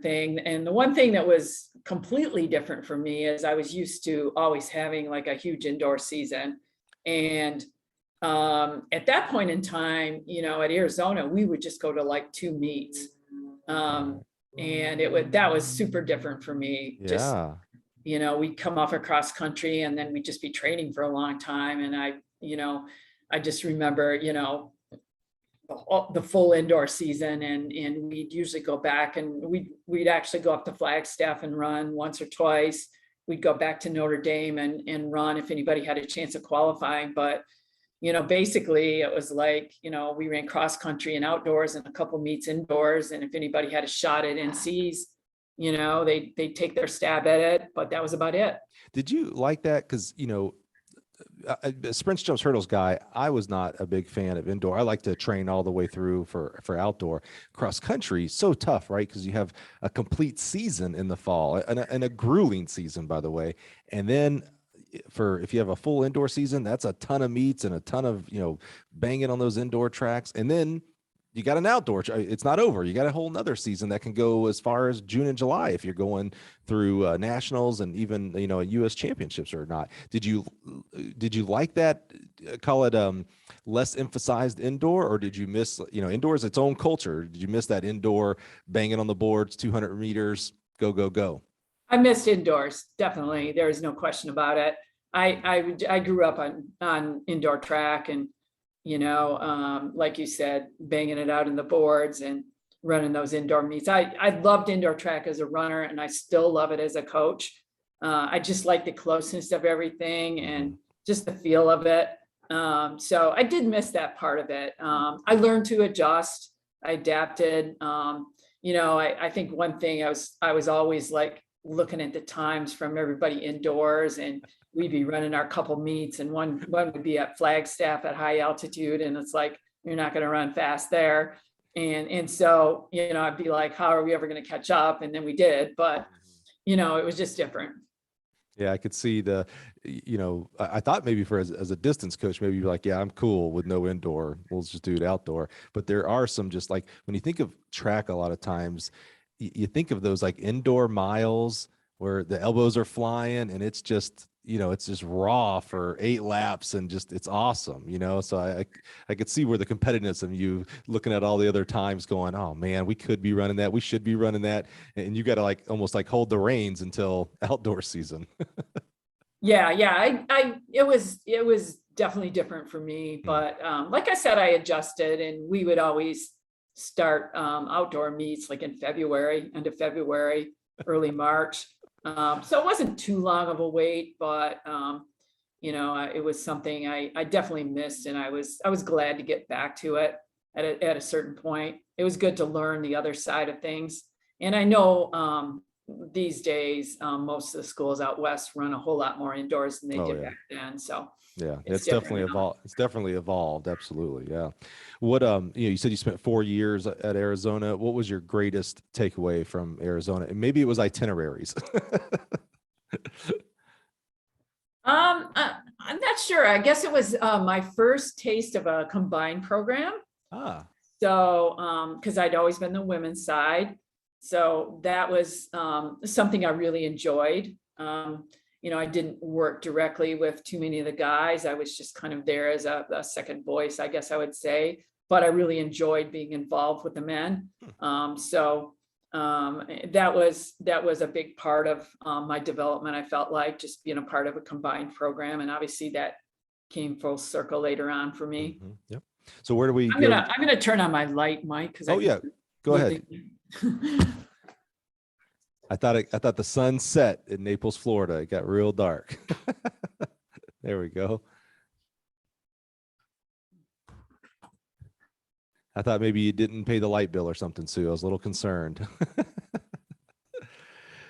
thing. And the one thing that was completely different for me is I was used to always having like a huge indoor season. And at that point in time, at Arizona, we would just go to like 2 meets. And that was super different for me. Yeah. Just, we'd come off across country and then we'd just be training for a long time. And I just remember, the full indoor season, and we'd usually go back and we'd actually go up to Flagstaff and run once or twice. We'd go back to Notre Dame and run if anybody had a chance of qualifying. But, basically it was like, we ran cross country and outdoors and a couple meets indoors. And if anybody had a shot at NCs, they'd take their stab at it, but that was about it. Did you like that? Because, sprints, jumps, hurdles guy, I was not a big fan of indoor. I like to train all the way through for outdoor. Cross country, so tough, right? Because you have a complete season in the fall and a grueling season, by the way. And then if you have a full indoor season, that's a ton of meets and a ton of, banging on those indoor tracks. And then you got an outdoor, it's not over. You got a whole nother season that can go as far as June and July if you're going through nationals and even, US championships or not. Did you like that, call it less emphasized indoor, or did you miss, indoor is its own culture? Did you miss that indoor banging on the boards, 200 meters, go, go, go? I missed indoors, definitely. There is no question about it. I grew up on indoor track and, like you said, banging it out in the boards and running those indoor meets. I loved indoor track as a runner, and I still love it as a coach. I just like the closeness of everything and just the feel of it. So I did miss that part of it. I learned to adjust. I adapted. I think one thing I was always like looking at the times from everybody indoors, and we'd be running our couple meets, and one would be at Flagstaff at high altitude, and it's like, you're not going to run fast there. And so, I'd be like, how are we ever going to catch up? And then we did, but it was just different. Yeah, I could see I thought maybe as a distance coach, maybe you're like, yeah, I'm cool with no indoor. We'll just do it outdoor. But there are some, just like when you think of track, a lot of times, you think of those like indoor miles where the elbows are flying and it's just, it's just raw for 8 laps and just, it's awesome, So I could see where the competitiveness of you looking at all the other times going, oh man, we could be running that. We should be running that. And you got to like, almost like hold the reins until outdoor season. Yeah. It was definitely different for me, but like I said, I adjusted, and we would always start outdoor meets like in February, end of February, early March. So it wasn't too long of a wait, but it was something I definitely missed, and I was glad to get back to it at a certain point. It was good to learn the other side of things, and I know these days most of the schools out west run a whole lot more indoors than they did back then. So yeah, it's definitely different now. evolved. It's definitely evolved. Absolutely. Yeah. What, you said you spent 4 years at Arizona. What was your greatest takeaway from Arizona? And maybe it was itineraries. I'm not sure. I guess it was my first taste of a combined program. Ah, So, because I'd always been the women's side. So that was something I really enjoyed. I didn't work directly with too many of the guys. I was just kind of there as a second voice, I guess I would say. But I really enjoyed being involved with the men. So that was a big part of my development. I felt like just being a part of a combined program, and obviously that came full circle later on for me. mm-hmm. Yep. So where do we I'm go? gonna turn on my light, Mike, because Oh yeah, go ahead. I thought the sun set in Naples, Florida. It got real dark. There we go. I thought maybe you didn't pay the light bill or something, Sue. I was a little concerned.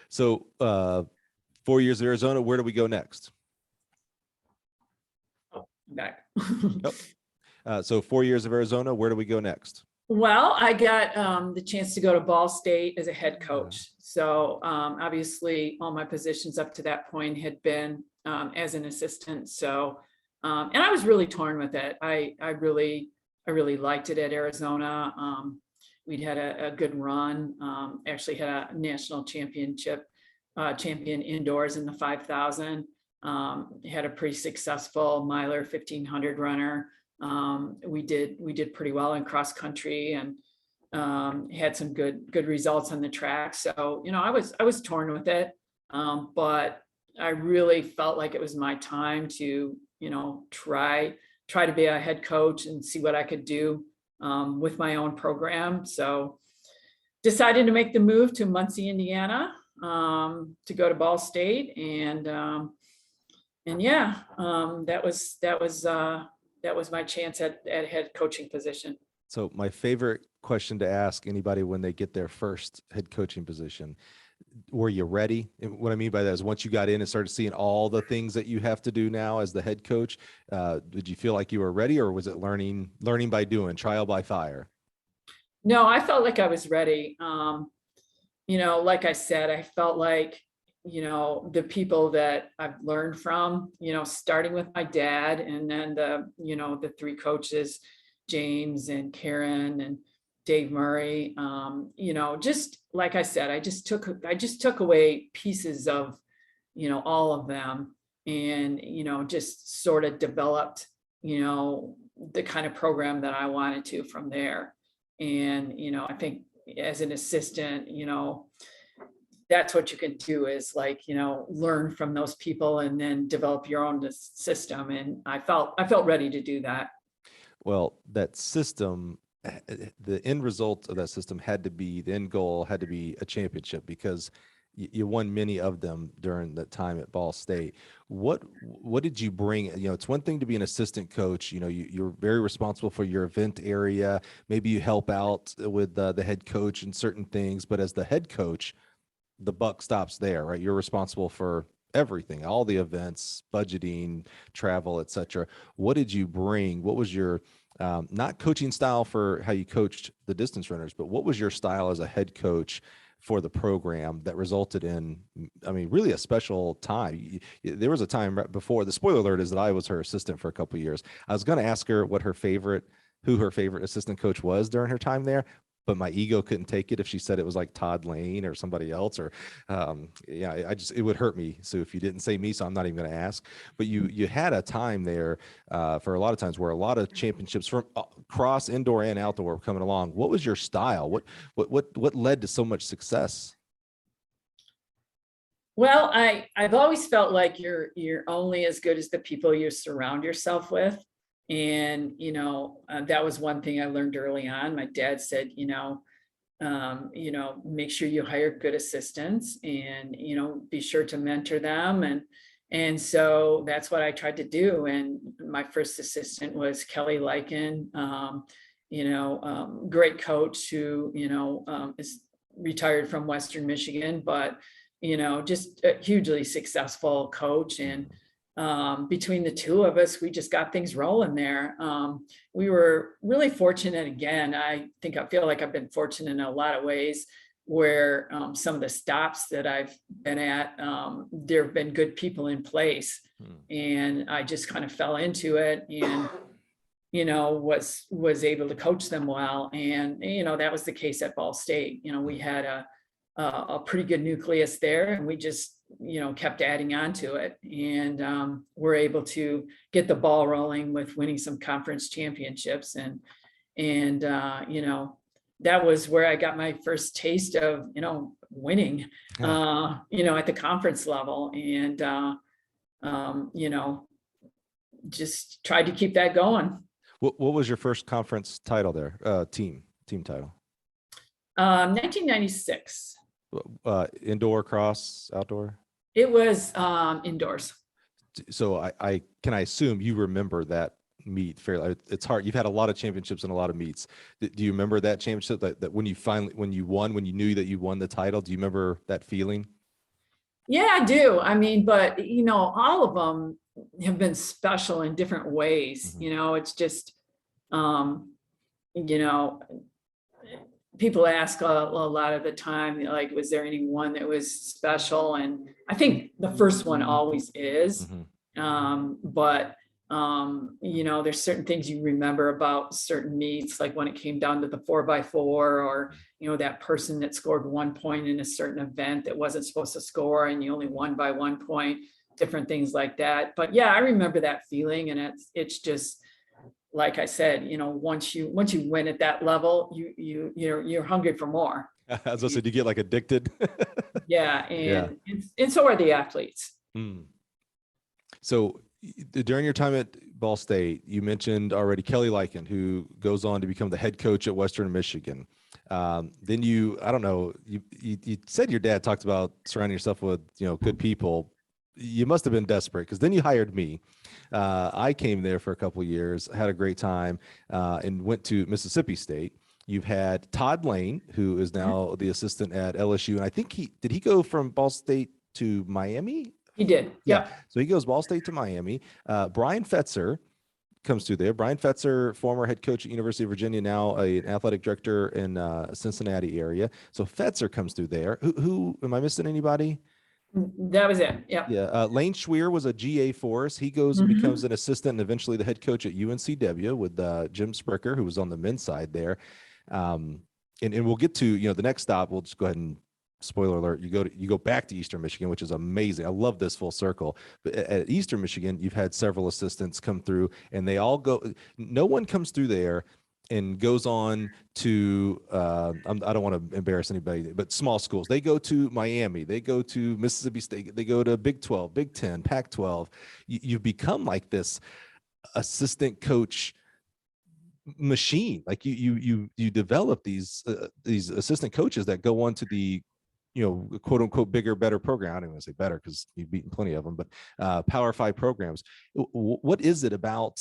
So 4 years of Arizona, where do we go next? Back. So 4 years of Arizona, where do we go next? Well, I got the chance to go to Ball State as a head coach. So obviously all my positions up to that point had been as an assistant. So, and I was really torn with it. I really liked it at Arizona. We'd had a good run, actually had a national champion indoors in the 5,000. Had a pretty successful miler 1,500 runner. We did pretty well in cross country, and had some good results on the track. So, I was torn with it. But I really felt like it was my time to, try to be a head coach and see what I could do with my own program. So decided to make the move to Muncie, Indiana, to go to Ball State. And yeah, that was my chance at head coaching position. So my favorite question to ask anybody when they get their first head coaching position, were you ready? And what I mean by that is once you got in and started seeing all the things that you have to do now as the head coach, did you feel like you were ready, or was it learning by doing, trial by fire? No, I felt like I was ready. Like I said, I felt like, the people that I've learned from, starting with my dad, and then the three coaches, James and Karen and Dave Murray, just like I said, I just took away pieces of, all of them, and, just sort of developed, the kind of program that I wanted to from there. And, I think as an assistant, that's what you can do is like, learn from those people and then develop your own system. And I felt ready to do that. Well, that system, the end result of that system the end goal had to be a championship, because you won many of them during that time at Ball State. What did you bring? It's one thing to be an assistant coach. You're very responsible for your event area. Maybe you help out with the head coach in certain things, but as the head coach, the buck stops there, right? You're responsible for everything, all the events, budgeting, travel, etc. What did you bring? What was your not coaching style for how you coached the distance runners, but what was your style as a head coach for the program that resulted in, really a special time? There was a time right before, the spoiler alert is that I was her assistant for a couple of years. I was going to ask her who her favorite assistant coach was during her time there. but my ego couldn't take it if she said it was like Todd Lane or somebody else, or it would hurt me. So if you didn't say me, so I'm not even going to ask. But you had a time there for a lot of times where a lot of championships from cross indoor and outdoor were coming along. What was your style? What led to so much success? Well, I've always felt like you're only as good as the people you surround yourself with. And, that was one thing I learned early on. My dad said, make sure you hire good assistants and, be sure to mentor them. And so that's what I tried to do. And my first assistant was Kelly Lycan, great coach who, is retired from Western Michigan, but, just a hugely successful coach. And between the two of us, we just got things rolling there. We were really fortunate. Again, I feel like I've been fortunate in a lot of ways where some of the stops that I've been at, there have been good people in place. And I just kind of fell into it and, was able to coach them well. And, that was the case at Ball State. We had a pretty good nucleus there, and we just kept adding on to it, and we're able to get the ball rolling with winning some conference championships, and that was where I got my first taste of winning at the conference level, and just tried to keep that going. What was your first conference title there? Team title? 1996. Indoor, cross, outdoor? It was indoors. So I can assume you remember that meet fairly. It's hard. You've had a lot of championships and a lot of meets. Do you remember that championship that when you won, when you knew that you won the title? Do you remember that feeling? Yeah, I do. I mean, but all of them have been special in different ways. Mm-hmm. It's just people ask a lot of the time, like, was there any one that was special? And I think the first one always is. Mm-hmm. But there's certain things you remember about certain meets, like when it came down to the 4x4, or, that person that scored 1 point in a certain event that wasn't supposed to score and you only won by 1 point, different things like that. But yeah, I remember that feeling, and it's just, like I said, once you win at that level, you're hungry for more. As I said, you get like addicted. Yeah, and so are the athletes. So during your time at Ball State, you mentioned already Kelly Lycan, who goes on to become the head coach at Western Michigan. Then you said your dad talked about surrounding yourself with good people. You must have been desperate, because then you hired me. I came there for a couple of years, had a great time, and went to Mississippi State. You've had Todd Lane, who is now the assistant at LSU, and I think did he go from Ball State to Miami? He did. Yeah. So he goes Ball State to Miami. Brian Fetzer comes through there. Brian Fetzer, former head coach at University of Virginia, now an athletic director in Cincinnati area. So Fetzer comes through there. Who am I missing? Anybody? That was it. Yeah. Yeah. Lane Schweer was a GA for us. He goes and becomes an assistant and eventually the head coach at UNCW with Jim Spricker, who was on the men's side there. And we'll get to, the next stop. We'll just go ahead and spoiler alert. You go back to Eastern Michigan, which is amazing. I love this full circle. But at Eastern Michigan, you've had several assistants come through, and they all go. No one comes through there and goes on to, I don't want to embarrass anybody, but small schools. They go to Miami, they go to Mississippi State, they go to Big 12, Big 10, Pac-12. You've become like this assistant coach machine. Like you develop these assistant coaches that go on to the, quote unquote, bigger, better program. I don't even want to say better, because you've beaten plenty of them, but Power 5 programs. What is it about?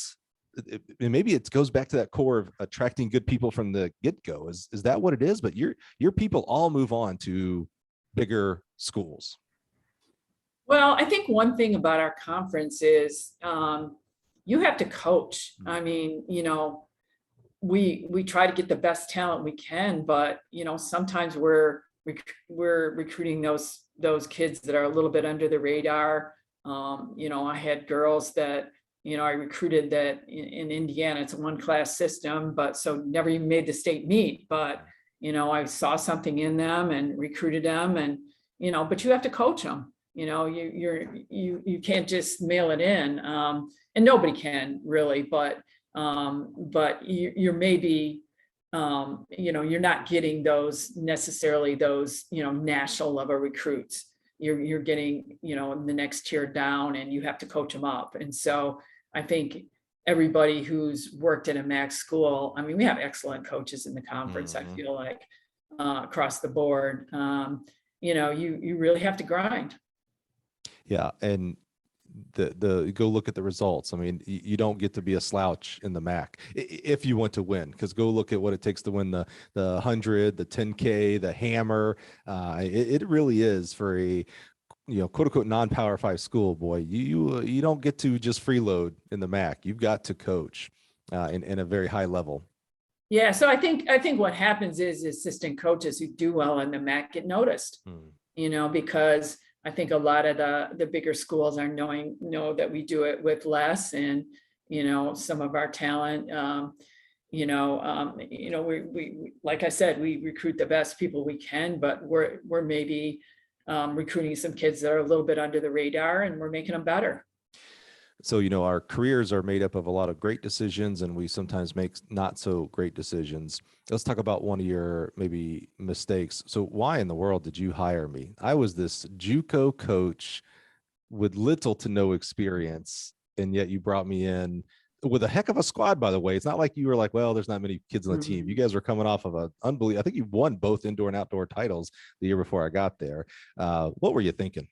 And maybe it goes back to that core of attracting good people from the get-go. Is that what it is? But your people all move on to bigger schools. Well, I think one thing about our conference is you have to coach. I mean, we try to get the best talent we can, but sometimes we're recruiting those kids that are a little bit under the radar. I had girls that I recruited that in Indiana, it's a 1-class system, but so never even made the state meet. But, I saw something in them and recruited them, and, but you have to coach them. You can't just mail it in. And nobody can really, but you're maybe, you're not getting those necessarily those, national level recruits. You're getting, the next tier down, and you have to coach them up. And so I think everybody who's worked in a MAC school, I mean, we have excellent coaches in the conference. I feel like across the board, you really have to grind. Yeah, and the go look at the results. I mean, you don't get to be a slouch in the MAC if you want to win, because go look at what it takes to win the 100, the 10K, the hammer. It really is for a quote unquote non-power 5 school. Boy, you don't get to just freeload in the MAC. You've got to coach in a very high level. Yeah, so I think what happens is assistant coaches who do well in the MAC get noticed. Because I think a lot of the bigger schools are know that we do it with less, and some of our talent, we like I said, we recruit the best people we can, but we're maybe recruiting some kids that are a little bit under the radar, and we're making them better. So, our careers are made up of a lot of great decisions, and we sometimes make not so great decisions. Let's talk about one of your maybe mistakes. So why in the world did you hire me? I was this JUCO coach with little to no experience, and yet you brought me in with a heck of a squad, by the way. It's not like you were like, well, there's not many kids on the team. You guys were coming off of an unbelievable, I think you won both indoor and outdoor titles the year before I got there. What were you thinking?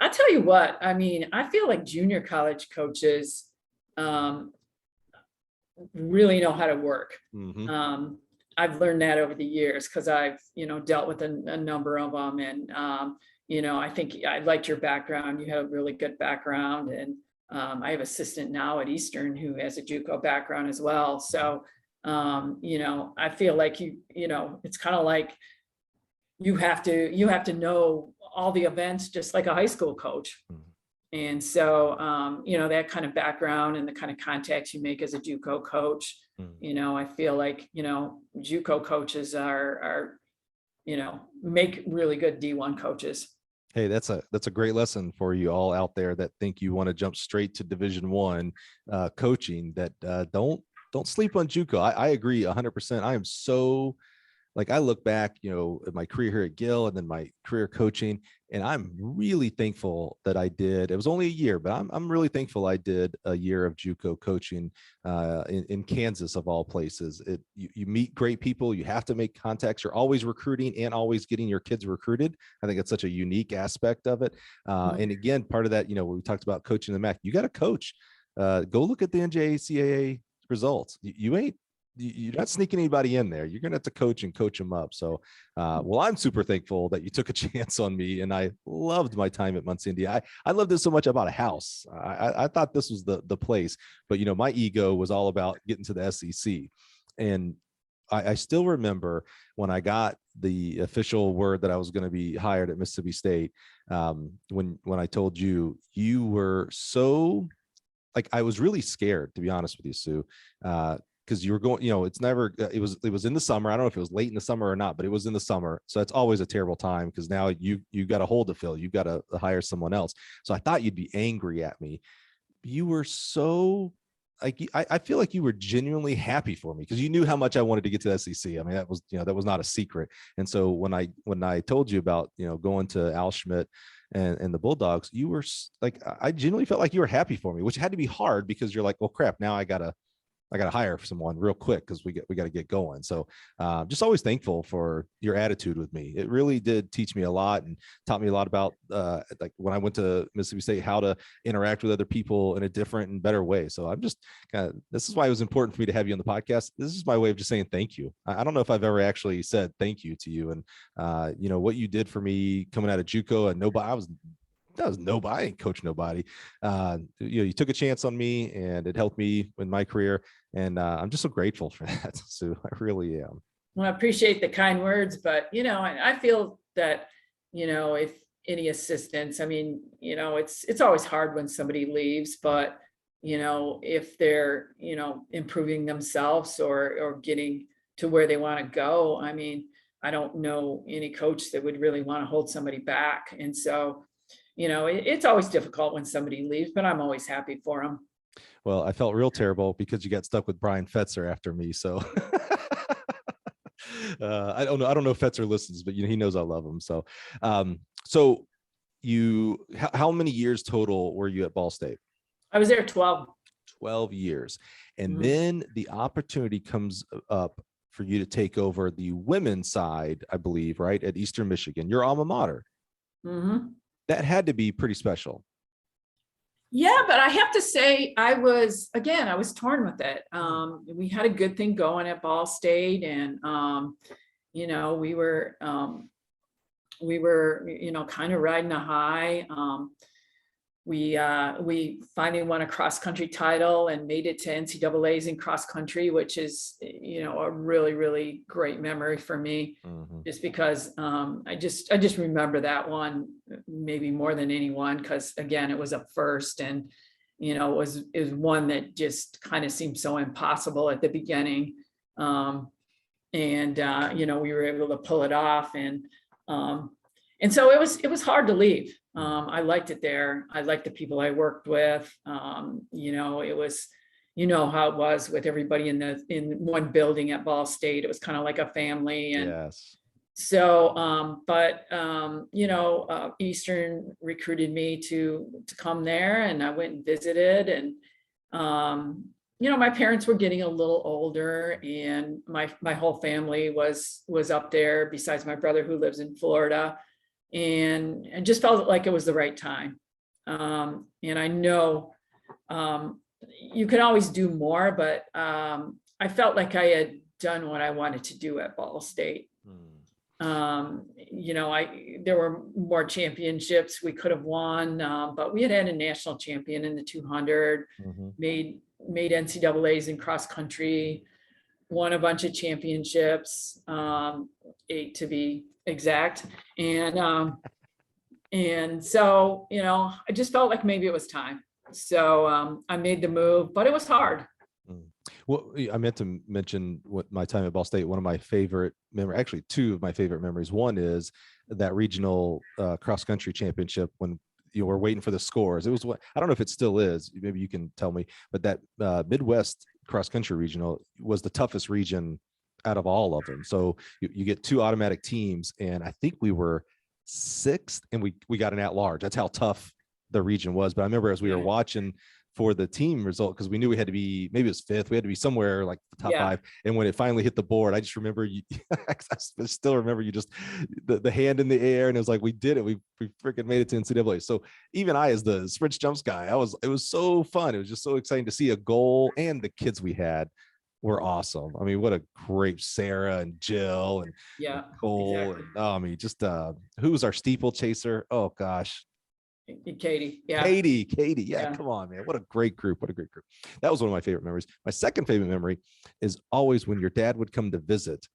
I tell you what, I mean, I feel like junior college coaches really know how to work. I've learned that over the years because I've, dealt with a number of them. And, I think I liked your background. You have a really good background. And I have an assistant now at Eastern who has a JUCO background as well. So, I feel like it's kind of like you have to know all the events just like a high school coach. And so, that kind of background and the kind of contacts you make as a JUCO coach, I feel like, JUCO coaches are make really good D1 coaches. Hey, that's a great lesson for you all out there that think you want to jump straight to Division I coaching, that don't sleep on JUCO. I agree 100%. I am so, like, I look back, at my career here at Gill and then my career coaching, and I'm really thankful that I did. It was only a year, but I'm really thankful I did a year of JUCO coaching in Kansas, of all places. You meet great people. You have to make contacts. You're always recruiting and always getting your kids recruited. I think it's such a unique aspect of it. And again, part of that, when we talked about coaching the MAC, you got to coach. Go look at the NJCAA results. You're not sneaking anybody in there. You're going to have to coach and coach them up. So, well, I'm super thankful that you took a chance on me, and I loved my time at Muncie, India. I loved it so much. I bought a house. I thought this was the place, but my ego was all about getting to the SEC. And I still remember when I got the official word that I was going to be hired at Mississippi State. When I told you were so, like, I was really scared, to be honest with you, Sue. Because you were going, it's never, it was in the summer. I don't know if it was late in the summer or not, but it was in the summer. So it's always a terrible time, because now you got a hole to fill. You've got to hire someone else. So I thought you'd be angry at me. You were so, like, I feel like you were genuinely happy for me, because you knew how much I wanted to get to the SEC. I mean, that was not a secret. And so when I told you about, going to Al Schmidt and the Bulldogs, you were like, I genuinely felt like you were happy for me, which had to be hard, because you're like, well, crap, now I got to hire someone real quick, because we got to get going. So just always thankful for your attitude with me. It really did teach me a lot and taught me a lot about like when I went to Mississippi State, how to interact with other people in a different and better way. So I'm just this is why it was important for me to have you on the podcast. This is my way of just saying thank you. I don't know if I've ever actually said thank you to you. And what you did for me coming out of JUCO, and nobody, I ain't coach nobody. You took a chance on me, and it helped me in my career. And I'm just so grateful for that. So I really am. Well, I appreciate the kind words, but, I feel that, if any assistance, I mean, it's always hard when somebody leaves, but, if they're, improving themselves or getting to where they want to go. I mean, I don't know any coach that would really want to hold somebody back. And so, it's always difficult when somebody leaves, but I'm always happy for them. Well, I felt real terrible because you got stuck with Brian Fetzer after me. So I don't know. I don't know if Fetzer listens, but he knows I love him. So, so how many years total were you at Ball State? I was there 12. 12 years. And then the opportunity comes up for you to take over the women's side, I believe, right? At Eastern Michigan, your alma mater. Mm-hmm. That had to be pretty special. Yeah, but I have to say, I was torn with it. We had a good thing going at Ball State, and we were kind of riding a high. We finally won a cross country title and made it to NCAA's in cross country, which is, a really, really great memory for me, just because I just remember that one maybe more than anyone, because again, it was a first, and, it was one that just kind of seemed so impossible at the beginning. We were able to pull it off, and so it was hard to leave. I liked it there. I liked the people I worked with. It was, how it was with everybody in one building at Ball State. It was kind of like a family. And yes. So, Eastern recruited me to come there, and I went and visited, and, my parents were getting a little older, and my whole family was up there besides my brother who lives in Florida. And I just felt like it was the right time. And I know you can always do more, but I felt like I had done what I wanted to do at Ball State. There were more championships we could have won, but we had a national champion in the 200, made NCAA's in cross country, won a bunch of championships, 8 to be exact. And so, I just felt like maybe it was time. So I made the move, but it was hard. Well, I meant to mention what my time at Ball State, one of my favorite memories, actually 2 of my favorite memories. One is that regional cross country championship when we're waiting for the scores. It was what, I don't know if it still is, maybe you can tell me, but that Midwest cross country regional was the toughest region out of all of them. So you get 2 automatic teams, and I think we were 6th, and we got an at-large. That's how tough the region was. But I remember as we were watching for the team result, because we knew we had to be, maybe it was 5th, we had to be somewhere like the top 5. And when it finally hit the board, I just remember I still remember you just the hand in the air, and it was like, we did it. We freaking made it to NCAA. So even I, as the sprints jumps guy, it was so fun. It was just so exciting to see a goal, and the kids we had were awesome. I mean, what a great Sarah and Jill and Nicole. Exactly. And I mean, just who was our steeple chaser? Oh gosh. Katie. Yeah. Katie. Yeah. Come on, man. What a great group. That was one of my favorite memories. My second favorite memory is always when your dad would come to visit,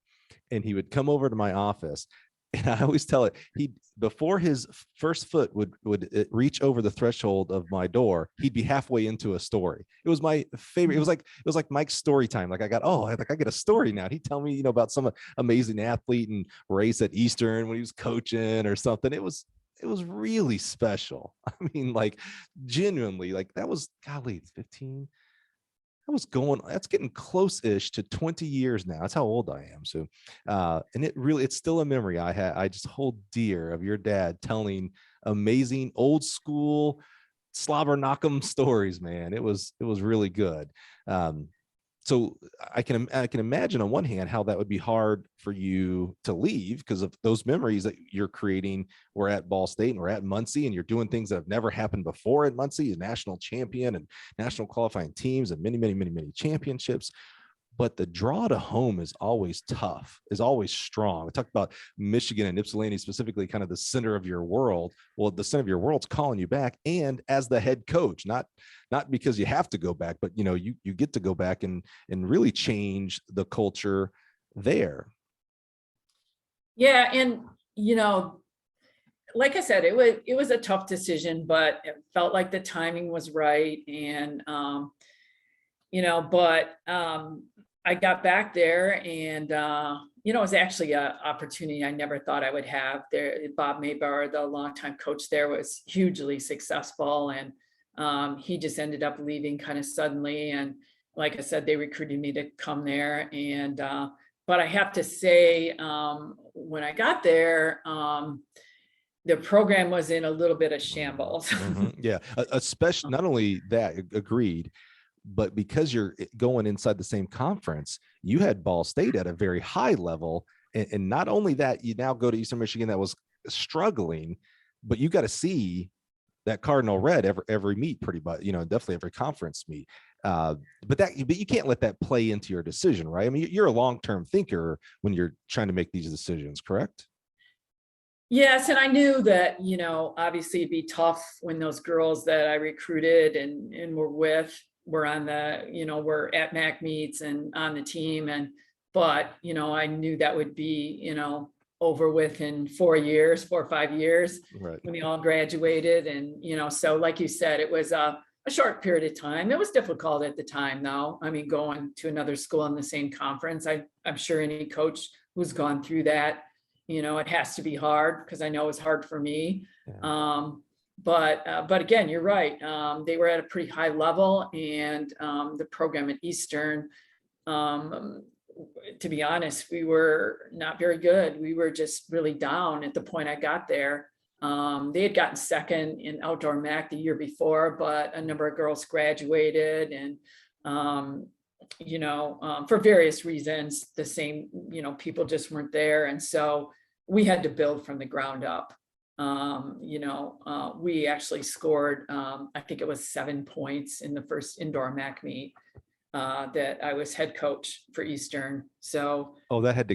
and he would come over to my office. And I always tell it, before his first foot would reach over the threshold of my door, he'd be halfway into a story. It was my favorite. It was like Mike's story time. Like I get a story now. He'd tell me, about some amazing athlete and race at Eastern when he was coaching or something. It was really special. I mean, like genuinely, like that was, golly, 15. That's getting close-ish to 20 years now. That's how old I am. So, and it's still a memory I just hold dear of your dad telling amazing old school slobber knock'em stories, man. It was really good. So I can imagine on one hand how that would be hard for you to leave because of those memories that you're creating. We're at Ball State and we're at Muncie, and you're doing things that have never happened before at Muncie, a national champion and national qualifying teams and many, many, many, many championships. But the draw to home is always tough, is always strong. I talked about Michigan and Ypsilanti specifically, kind of the center of your world. Well, the center of your world's calling you back, and as the head coach, not because you have to go back, but you get to go back and really change the culture there. Yeah, and like I said, it was a tough decision, but it felt like the timing was right, and I got back there and, it was actually an opportunity I never thought I would have there. Bob Maybar, the longtime coach there, was hugely successful, and he just ended up leaving kind of suddenly. And like I said, they recruited me to come there. And but I have to say, when I got there, the program was in a little bit of shambles. Yeah, especially not only that, agreed, but because you're going inside the same conference, you had Ball State at a very high level. And not only that, you now go to Eastern Michigan that was struggling, but you got to see that Cardinal Red every meet pretty much, definitely every conference meet. But you can't let that play into your decision, right? I mean, you're a long-term thinker when you're trying to make these decisions, correct? Yes, and I knew that, obviously it'd be tough when those girls that I recruited and were on were at MAC meets and on the team. But I knew that would be, over with in 4 or 5 years, right, when they all graduated. And, so like you said, it was a short period of time. It was difficult at the time, though. I mean, going to another school in the same conference, I'm sure any coach who's gone through that, it has to be hard, because I know it's hard for me. yeah. But again, you're right. They were at a pretty high level, and the program at Eastern, to be honest, we were not very good. We were just really down at the point I got there. They had gotten second in outdoor MAC the year before, but a number of girls graduated, and for various reasons, the same, people just weren't there. And so we had to build from the ground up. We actually scored, I think it was 7 points in the first indoor MAC meet that I was head coach for Eastern. So, That had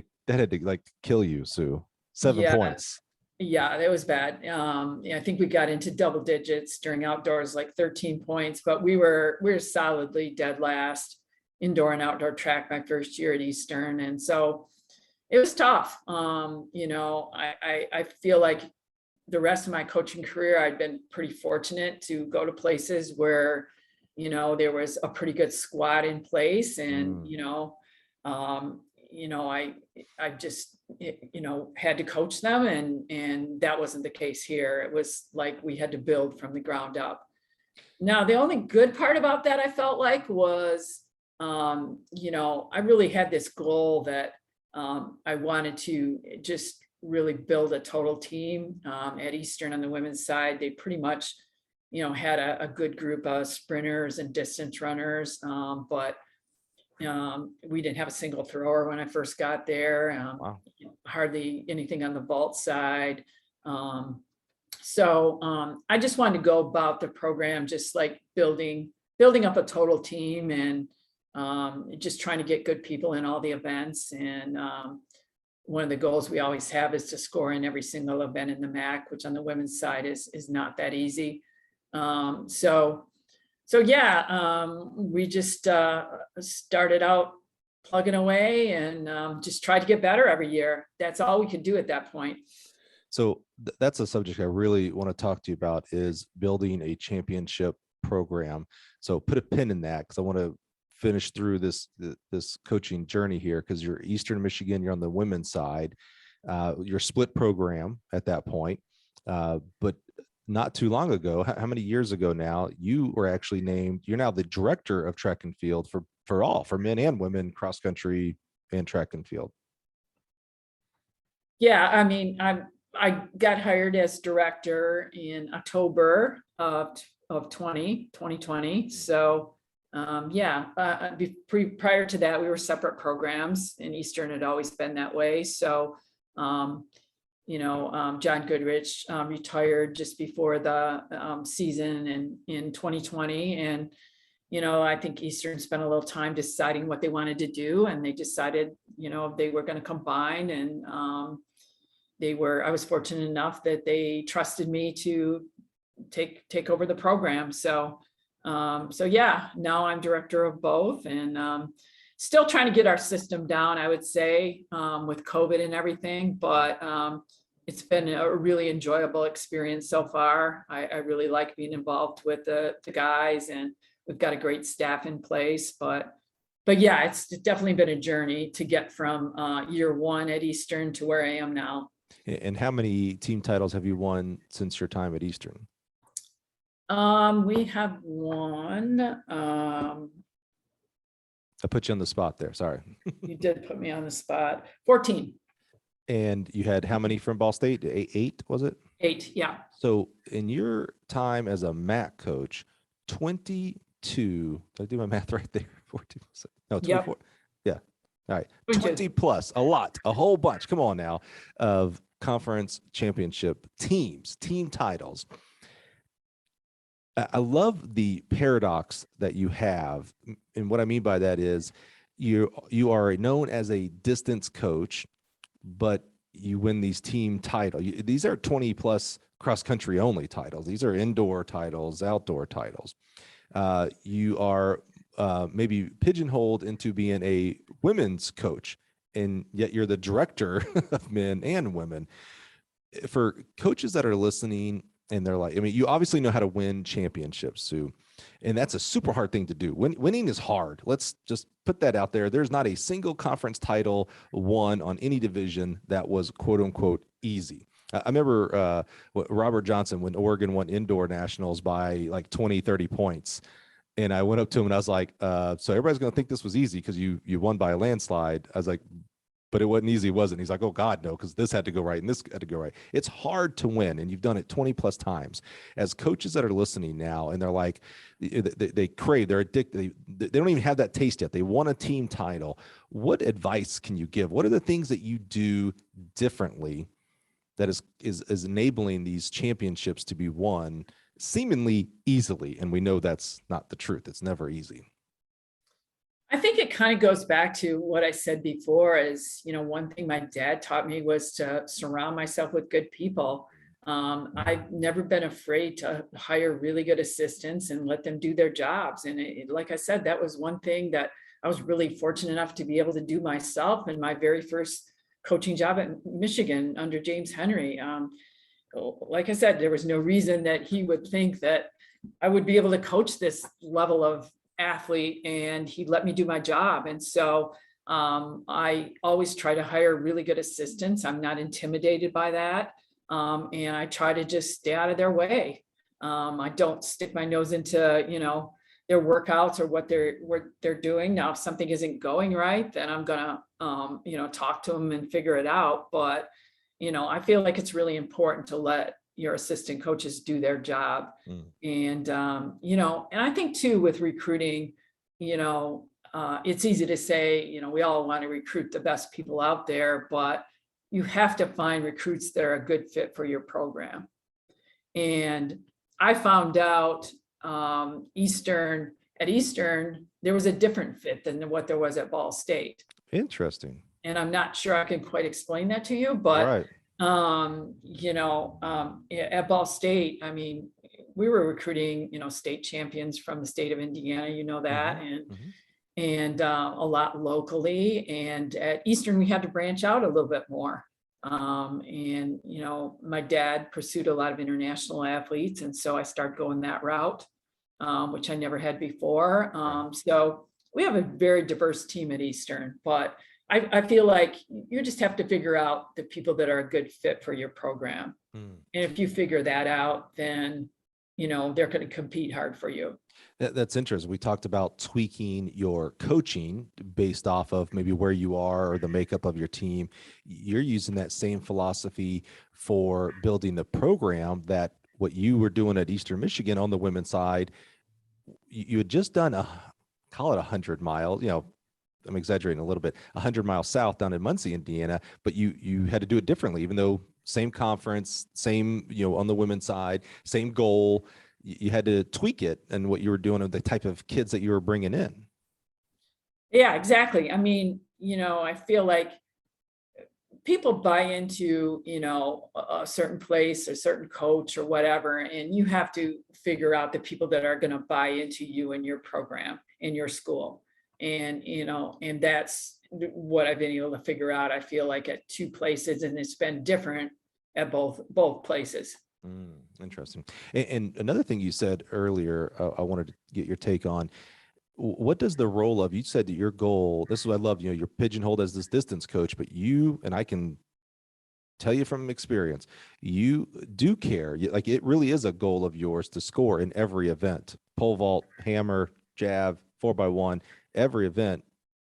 to like kill you, Sue. 7 yeah, points. yeah, that was bad. I think we got into double digits during outdoors, like 13 points, but we were solidly dead last indoor and outdoor track my first year at Eastern. And so it was tough. I feel like the rest of my coaching career, I'd been pretty fortunate to go to places where, there was a pretty good squad in place. And, I just, had to coach them, and that wasn't the case here. It was like we had to build from the ground up. Now, the only good part about that, I felt like, was, I really had this goal that I wanted to just really build a total team. At Eastern on the women's side, they pretty much, had a good group of sprinters and distance runners, but we didn't have a single thrower when I first got there. Wow. Hardly anything on the vault side. So I just wanted to go about the program just like building up a total team, and just trying to get good people in all the events. And one of the goals we always have is to score in every single event in the MAC, which on the women's side is not that easy. So yeah, we just started out plugging away, and just tried to get better every year. That's all we could do at that point. So that's a subject I really want to talk to you about, is building a championship program. So put a pin in that, because I want to finish through this coaching journey here, because you're Eastern Michigan, you're on the women's side, you're split program at that point. But not too long ago, how many years ago now, you were actually named, you're now the director of track and field for men and women, cross country and track and field. Yeah, I mean, I got hired as director in October of 2020. So prior to that, we were separate programs, and Eastern had always been that way. So John Goodrich retired just before the season in 2020. And, I think Eastern spent a little time deciding what they wanted to do, and they decided, they were going to combine. And I was fortunate enough that they trusted me to take over the program. So yeah, now I'm director of both, and still trying to get our system down, I would say, with COVID and everything, but it's been a really enjoyable experience so far. I really like being involved with the guys, and we've got a great staff in place, but but yeah, it's definitely been a journey to get from year one at Eastern to where I am now. And how many team titles have you won since your time at Eastern? We have won. I put you on the spot there. Sorry. You did put me on the spot. 14. And you had how many from Ball State? Eight, was it? 8, yeah. So in your time as a MAC coach, 22, did I do my math right there? 14, no, 24. Yep. Yeah. All right. 20 plus, a lot, a whole bunch. Come on now, of conference championship teams, team titles. I love the paradox that you have. And what I mean by that is you are known as a distance coach, but you win these team titles. These are 20 plus cross country only titles. These are indoor titles, outdoor titles. You are maybe pigeonholed into being a women's coach, and yet you're the director of men and women. For coaches that are listening, and they're like, I mean, you obviously know how to win championships, Sue, and that's a super hard thing to do. Winning is hard. Let's just put that out there. There's not a single conference title won on any division that was quote unquote easy. I remember Robert Johnson, when Oregon won indoor nationals by like 20, 30 points. And I went up to him and I was like, so everybody's going to think this was easy because you won by a landslide. I was like, but it wasn't easy, was it? He's like, oh God, no, because this had to go right and this had to go right. It's hard to win, and you've done it 20 plus times. As coaches that are listening now, and they're like, they crave, they're addicted. They don't even have that taste yet. They want a team title. What advice can you give? What are the things that you do differently that is enabling these championships to be won seemingly easily? And we know that's not the truth. It's never easy. I think it kind of goes back to what I said before is, one thing my dad taught me was to surround myself with good people. I've never been afraid to hire really good assistants and let them do their jobs. And like I said, that was one thing that I was really fortunate enough to be able to do myself in my very first coaching job at Michigan under James Henry. Like I said, there was no reason that he would think that I would be able to coach this level of athlete, and he let me do my job. And so I always try to hire really good assistants. I'm not intimidated by that. And I try to just stay out of their way. I don't stick my nose into, their workouts or what they're doing. Now, if something isn't going right, then I'm gonna, talk to them and figure it out. But, I feel like it's really important to let your assistant coaches do their job. And, and I think too, with recruiting, it's easy to say, we all want to recruit the best people out there, but you have to find recruits that are a good fit for your program. And I found out at Eastern, there was a different fit than what there was at Ball State. Interesting. And I'm not sure I can quite explain that to you, but right. At Ball State, I mean, we were recruiting, state champions from the state of Indiana, that, and a lot locally. And at Eastern, we had to branch out a little bit more. And my dad pursued a lot of international athletes, and so I started going that route, which I never had before. So we have a very diverse team at Eastern, but I feel like you just have to figure out the people that are a good fit for your program. And if you figure that out, then, they're going to compete hard for you. That's interesting. We talked about tweaking your coaching based off of maybe where you are or the makeup of your team. You're using that same philosophy for building the program, that what you were doing at Eastern Michigan on the women's side. You had just done call it 100 miles, I'm exaggerating a little bit, 100 miles south down in Muncie, Indiana, but you had to do it differently, even though same conference, same, on the women's side, same goal. You had to tweak it and what you were doing and the type of kids that you were bringing in. Yeah, exactly. I mean, I feel like people buy into, a certain place, a certain coach or whatever, and you have to figure out the people that are going to buy into you and your program in your school. And, and that's what I've been able to figure out, I feel like, at two places, and it's been different at both places. Interesting. And another thing you said earlier, I wanted to get your take on. what does the role of, you said that your goal, this is what I love, you're pigeonholed as this distance coach, but you, and I can tell you from experience, you do care. Like, it really is a goal of yours to score in every event. Pole vault, hammer, jab, 4x1, every event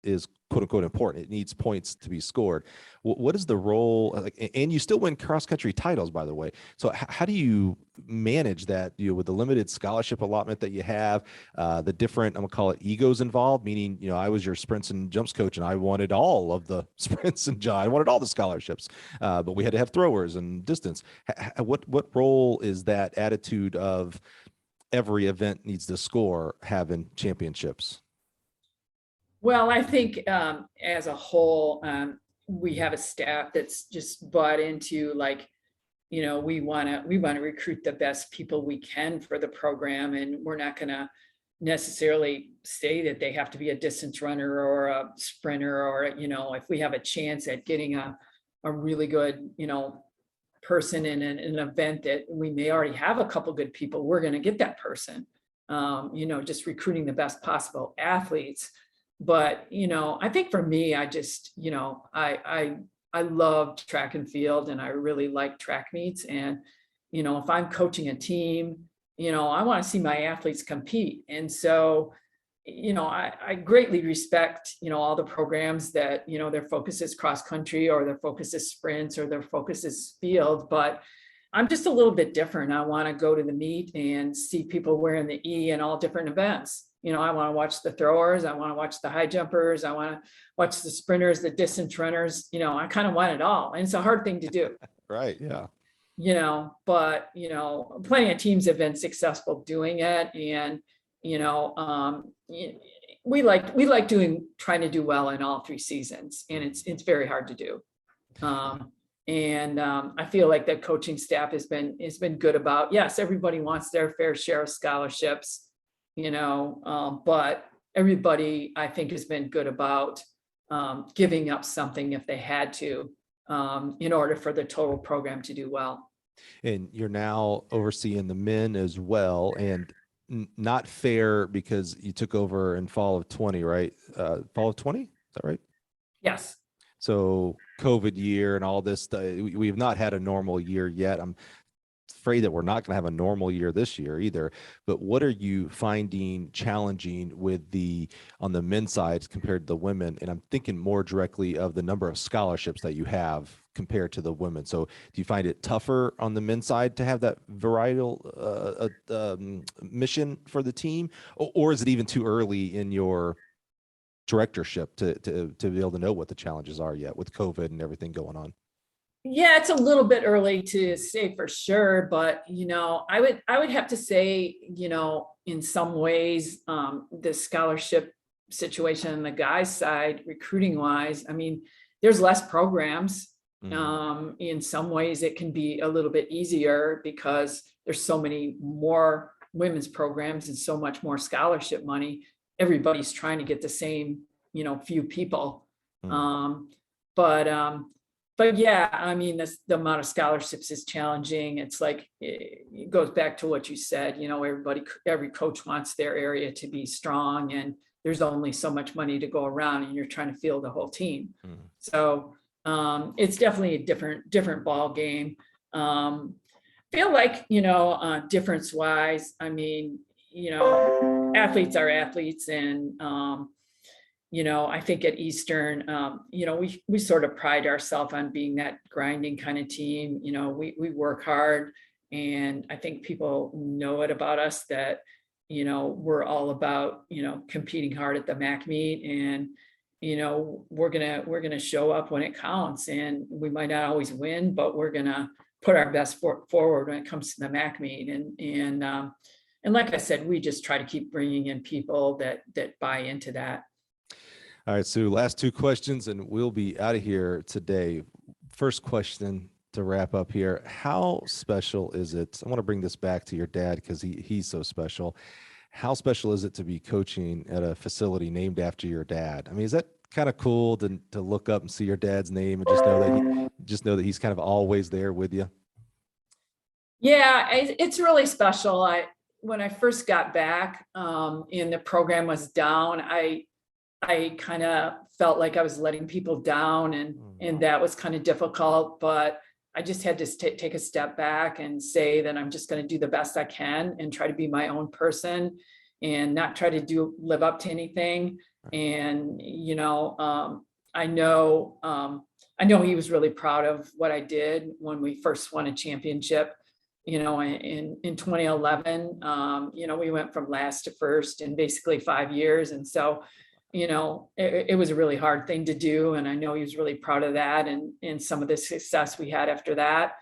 is quote unquote important. It needs points to be scored. What is the role, like, and you still win cross country titles, by the way. So how do you manage that, with the limited scholarship allotment that you have, the different, I'm gonna call it egos involved, meaning, I was your sprints and jumps coach and I wanted all of the sprints and I wanted all the scholarships, but we had to have throwers and distance. What role is that attitude of every event needs to score having championships? Well, I think as a whole, we have a staff that's just bought into, like, we want to recruit the best people we can for the program, and we're not going to necessarily say that they have to be a distance runner or a sprinter, or if we have a chance at getting a really good person in an event that we may already have a couple good people, we're going to get that person. Just recruiting the best possible athletes. But, I think for me, I just, I love track and field, and I really like track meets. And, if I'm coaching a team, I want to see my athletes compete. And so, I greatly respect, all the programs that, their focus is cross country, or their focus is sprints, or their focus is field. But I'm just a little bit different. I want to go to the meet and see people wearing the E in all different events. I want to watch the throwers. I want to watch the high jumpers. I want to watch the sprinters, the distance runners. I kind of want it all. And it's a hard thing to do. Right. Yeah. But, plenty of teams have been successful doing it. And, we like trying to do well in all three seasons. And it's very hard to do. I feel like the coaching staff has been good about, yes, everybody wants their fair share of scholarships, but everybody, I think, has been good about giving up something if they had to, in order for the total program to do well. And you're now overseeing the men as well, and not fair because you took over in fall of 20, right? Fall of 20, is that right? Yes. So COVID year and all this, we've not had a normal year yet. I'm afraid that we're not going to have a normal year this year either. But what are you finding challenging on the men's side compared to the women? And I'm thinking more directly of the number of scholarships that you have compared to the women. So do you find it tougher on the men's side to have that varietal mission for the team, or is it even too early in your directorship to be able to know what the challenges are yet with COVID and everything going on? Yeah, it's a little bit early to say for sure, but I would have to say, in some ways, the scholarship situation on the guys' side, recruiting wise, I mean, there's less programs. In some ways, it can be a little bit easier because there's so many more women's programs and so much more scholarship money. Everybody's trying to get the same, few people. But yeah, I mean, the amount of scholarships is challenging. It's like, it goes back to what you said, every coach wants their area to be strong, and there's only so much money to go around, and you're trying to field the whole team. So it's definitely a different ball game. Feel like, difference wise, I mean, athletes are athletes, and I think at Eastern, we sort of pride ourselves on being that grinding kind of team. We work hard, and I think people know it about us that, we're all about, competing hard at the MAC meet, and, we're gonna show up when it counts, and we might not always win, but we're gonna put our best forward when it comes to the MAC meet. And like I said, we just try to keep bringing in people that buy into that. All right, Sue, last two questions and we'll be out of here today. First question to wrap up here. How special is it? I want to bring this back to your dad because he's so special. How special is it to be coaching at a facility named after your dad? I mean, is that kind of cool to look up and see your dad's name and just know that he's kind of always there with you? Yeah, it's really special. when I first got back, and the program was down, I kind of felt like I was letting people down, and that was kind of difficult, but I just had to take a step back and say that I'm just going to do the best I can and try to be my own person and not try to live up to anything. And, I know he was really proud of what I did when we first won a championship, in 2011. We went from last to first in basically 5 years. And so, it was a really hard thing to do. And I know he was really proud of that and some of the success we had after that.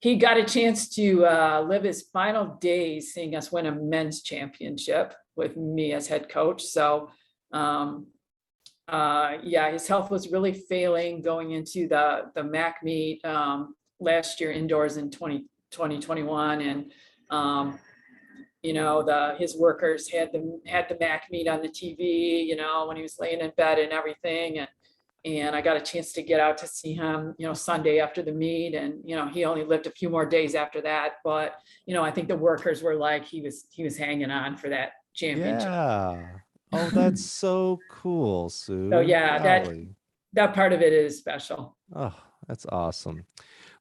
He got a chance to live his final days seeing us win a men's championship with me as head coach. So, his health was really failing going into the MAC meet last year indoors in 2021. And, his workers had the MAC meet on the TV, when he was laying in bed and everything. And I got a chance to get out to see him, Sunday after the meet. And, he only lived a few more days after that. But, I think the workers were like, he was hanging on for that championship. Yeah. Oh, that's so cool, Sue. So yeah, Golly. that part of it is special. Oh, that's awesome.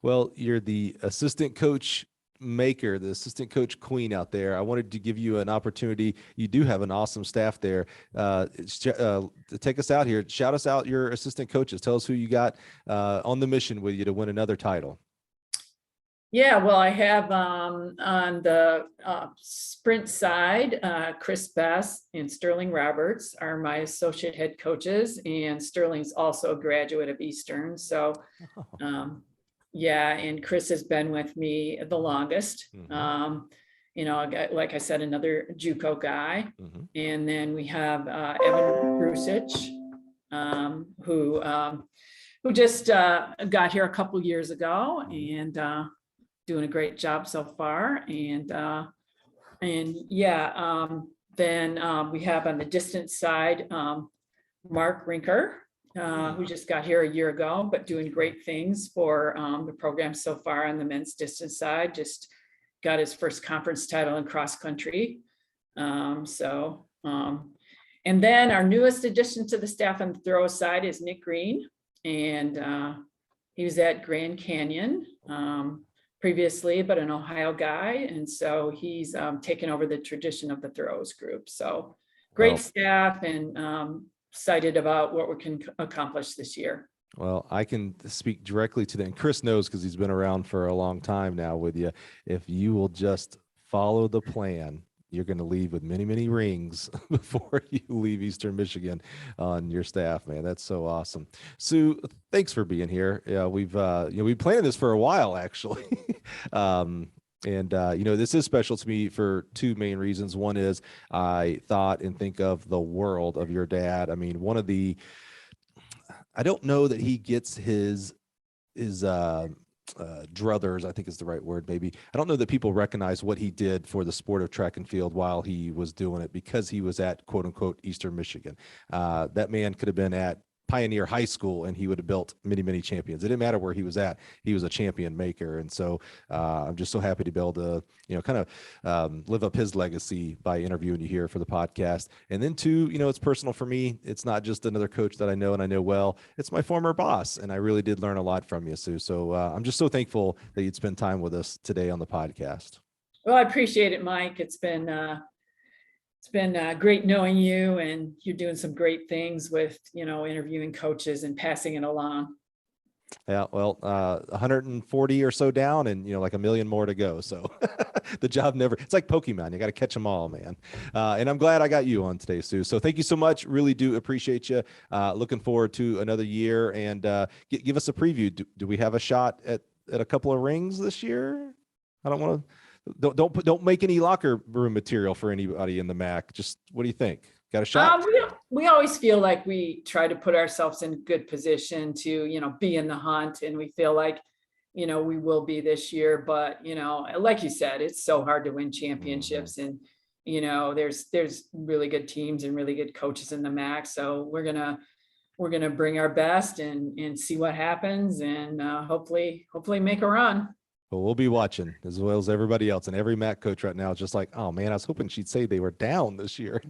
Well, you're the assistant coach maker, the assistant coach queen out there. I wanted to give you an opportunity. You do have an awesome staff there. To take us out here, shout us out your assistant coaches. Tell us who you got on the mission with you to win another title. Yeah, well, I have on the sprint side, Chris Best and Sterling Roberts are my associate head coaches, and Sterling's also a graduate of Eastern. So, and Chris has been with me the longest. Like I said, another JUCO guy. And then we have Evan Brusich, who just got here a couple years ago and doing a great job so far. Then we have on the distance side, Mark Rinker, who just got here a year ago, but doing great things for the program so far on the men's distance side. Just got his first conference title in cross country. And then our newest addition to the staff on the throw side is Nick Green. And he was at Grand Canyon previously, but an Ohio guy. And so he's taken over the tradition of the throws group. So great staff, and excited about what we can accomplish this year. Well, I can speak directly to that. And Chris knows, because he's been around for a long time now with you. If you will just follow the plan, you're going to leave with many, many rings before you leave Eastern Michigan on your staff, man. That's so awesome. Sue, thanks for being here. We've planned this for a while, actually. This is special to me for two main reasons. One is I thought and think of the world of your dad. I mean, I don't know that he gets his druthers, I think is the right word, maybe. I don't know that people recognize what he did for the sport of track and field while he was doing it, because he was at quote unquote Eastern Michigan. That man could have been at Pioneer High School and he would have built many, many champions. It didn't matter where he was at. He was a champion maker. And so I'm just so happy to be able to, live up his legacy by interviewing you here for the podcast. And then two, it's personal for me. It's not just another coach that I know and I know well. It's my former boss. And I really did learn a lot from you, Sue. So I'm just so thankful that you'd spend time with us today on the podcast. Well, I appreciate it, Mike. It's been great knowing you, and you're doing some great things with, interviewing coaches and passing it along. Yeah, well, 140 or so down, and like 1 million more to go. So the job it's like Pokemon. You got to catch them all, man. And I'm glad I got you on today, Sue. So thank you so much. Really do appreciate you. Looking forward to another year, and give us a preview. Do we have a shot at a couple of rings this year? I don't want to. Don't make any locker room material for anybody in the MAC. Just what do you think? Got a shot? We always feel like we try to put ourselves in good position to, be in the hunt, and we feel like, we will be this year. But, like you said, it's so hard to win championships, and, there's really good teams and really good coaches in the MAC. So we're gonna bring our best and see what happens, and hopefully make a run. Well, we'll be watching as well as everybody else, and every MAC coach right now is just like, oh man, I was hoping she'd say they were down this year.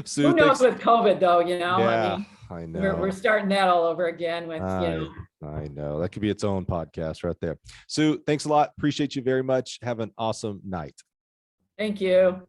Sue, Who knows thanks. with COVID though, you know, I Yeah, mean, I we're know. starting that all over again with, I know. That could be its own podcast right there. Sue, thanks a lot. Appreciate you very much. Have an awesome night. thank you.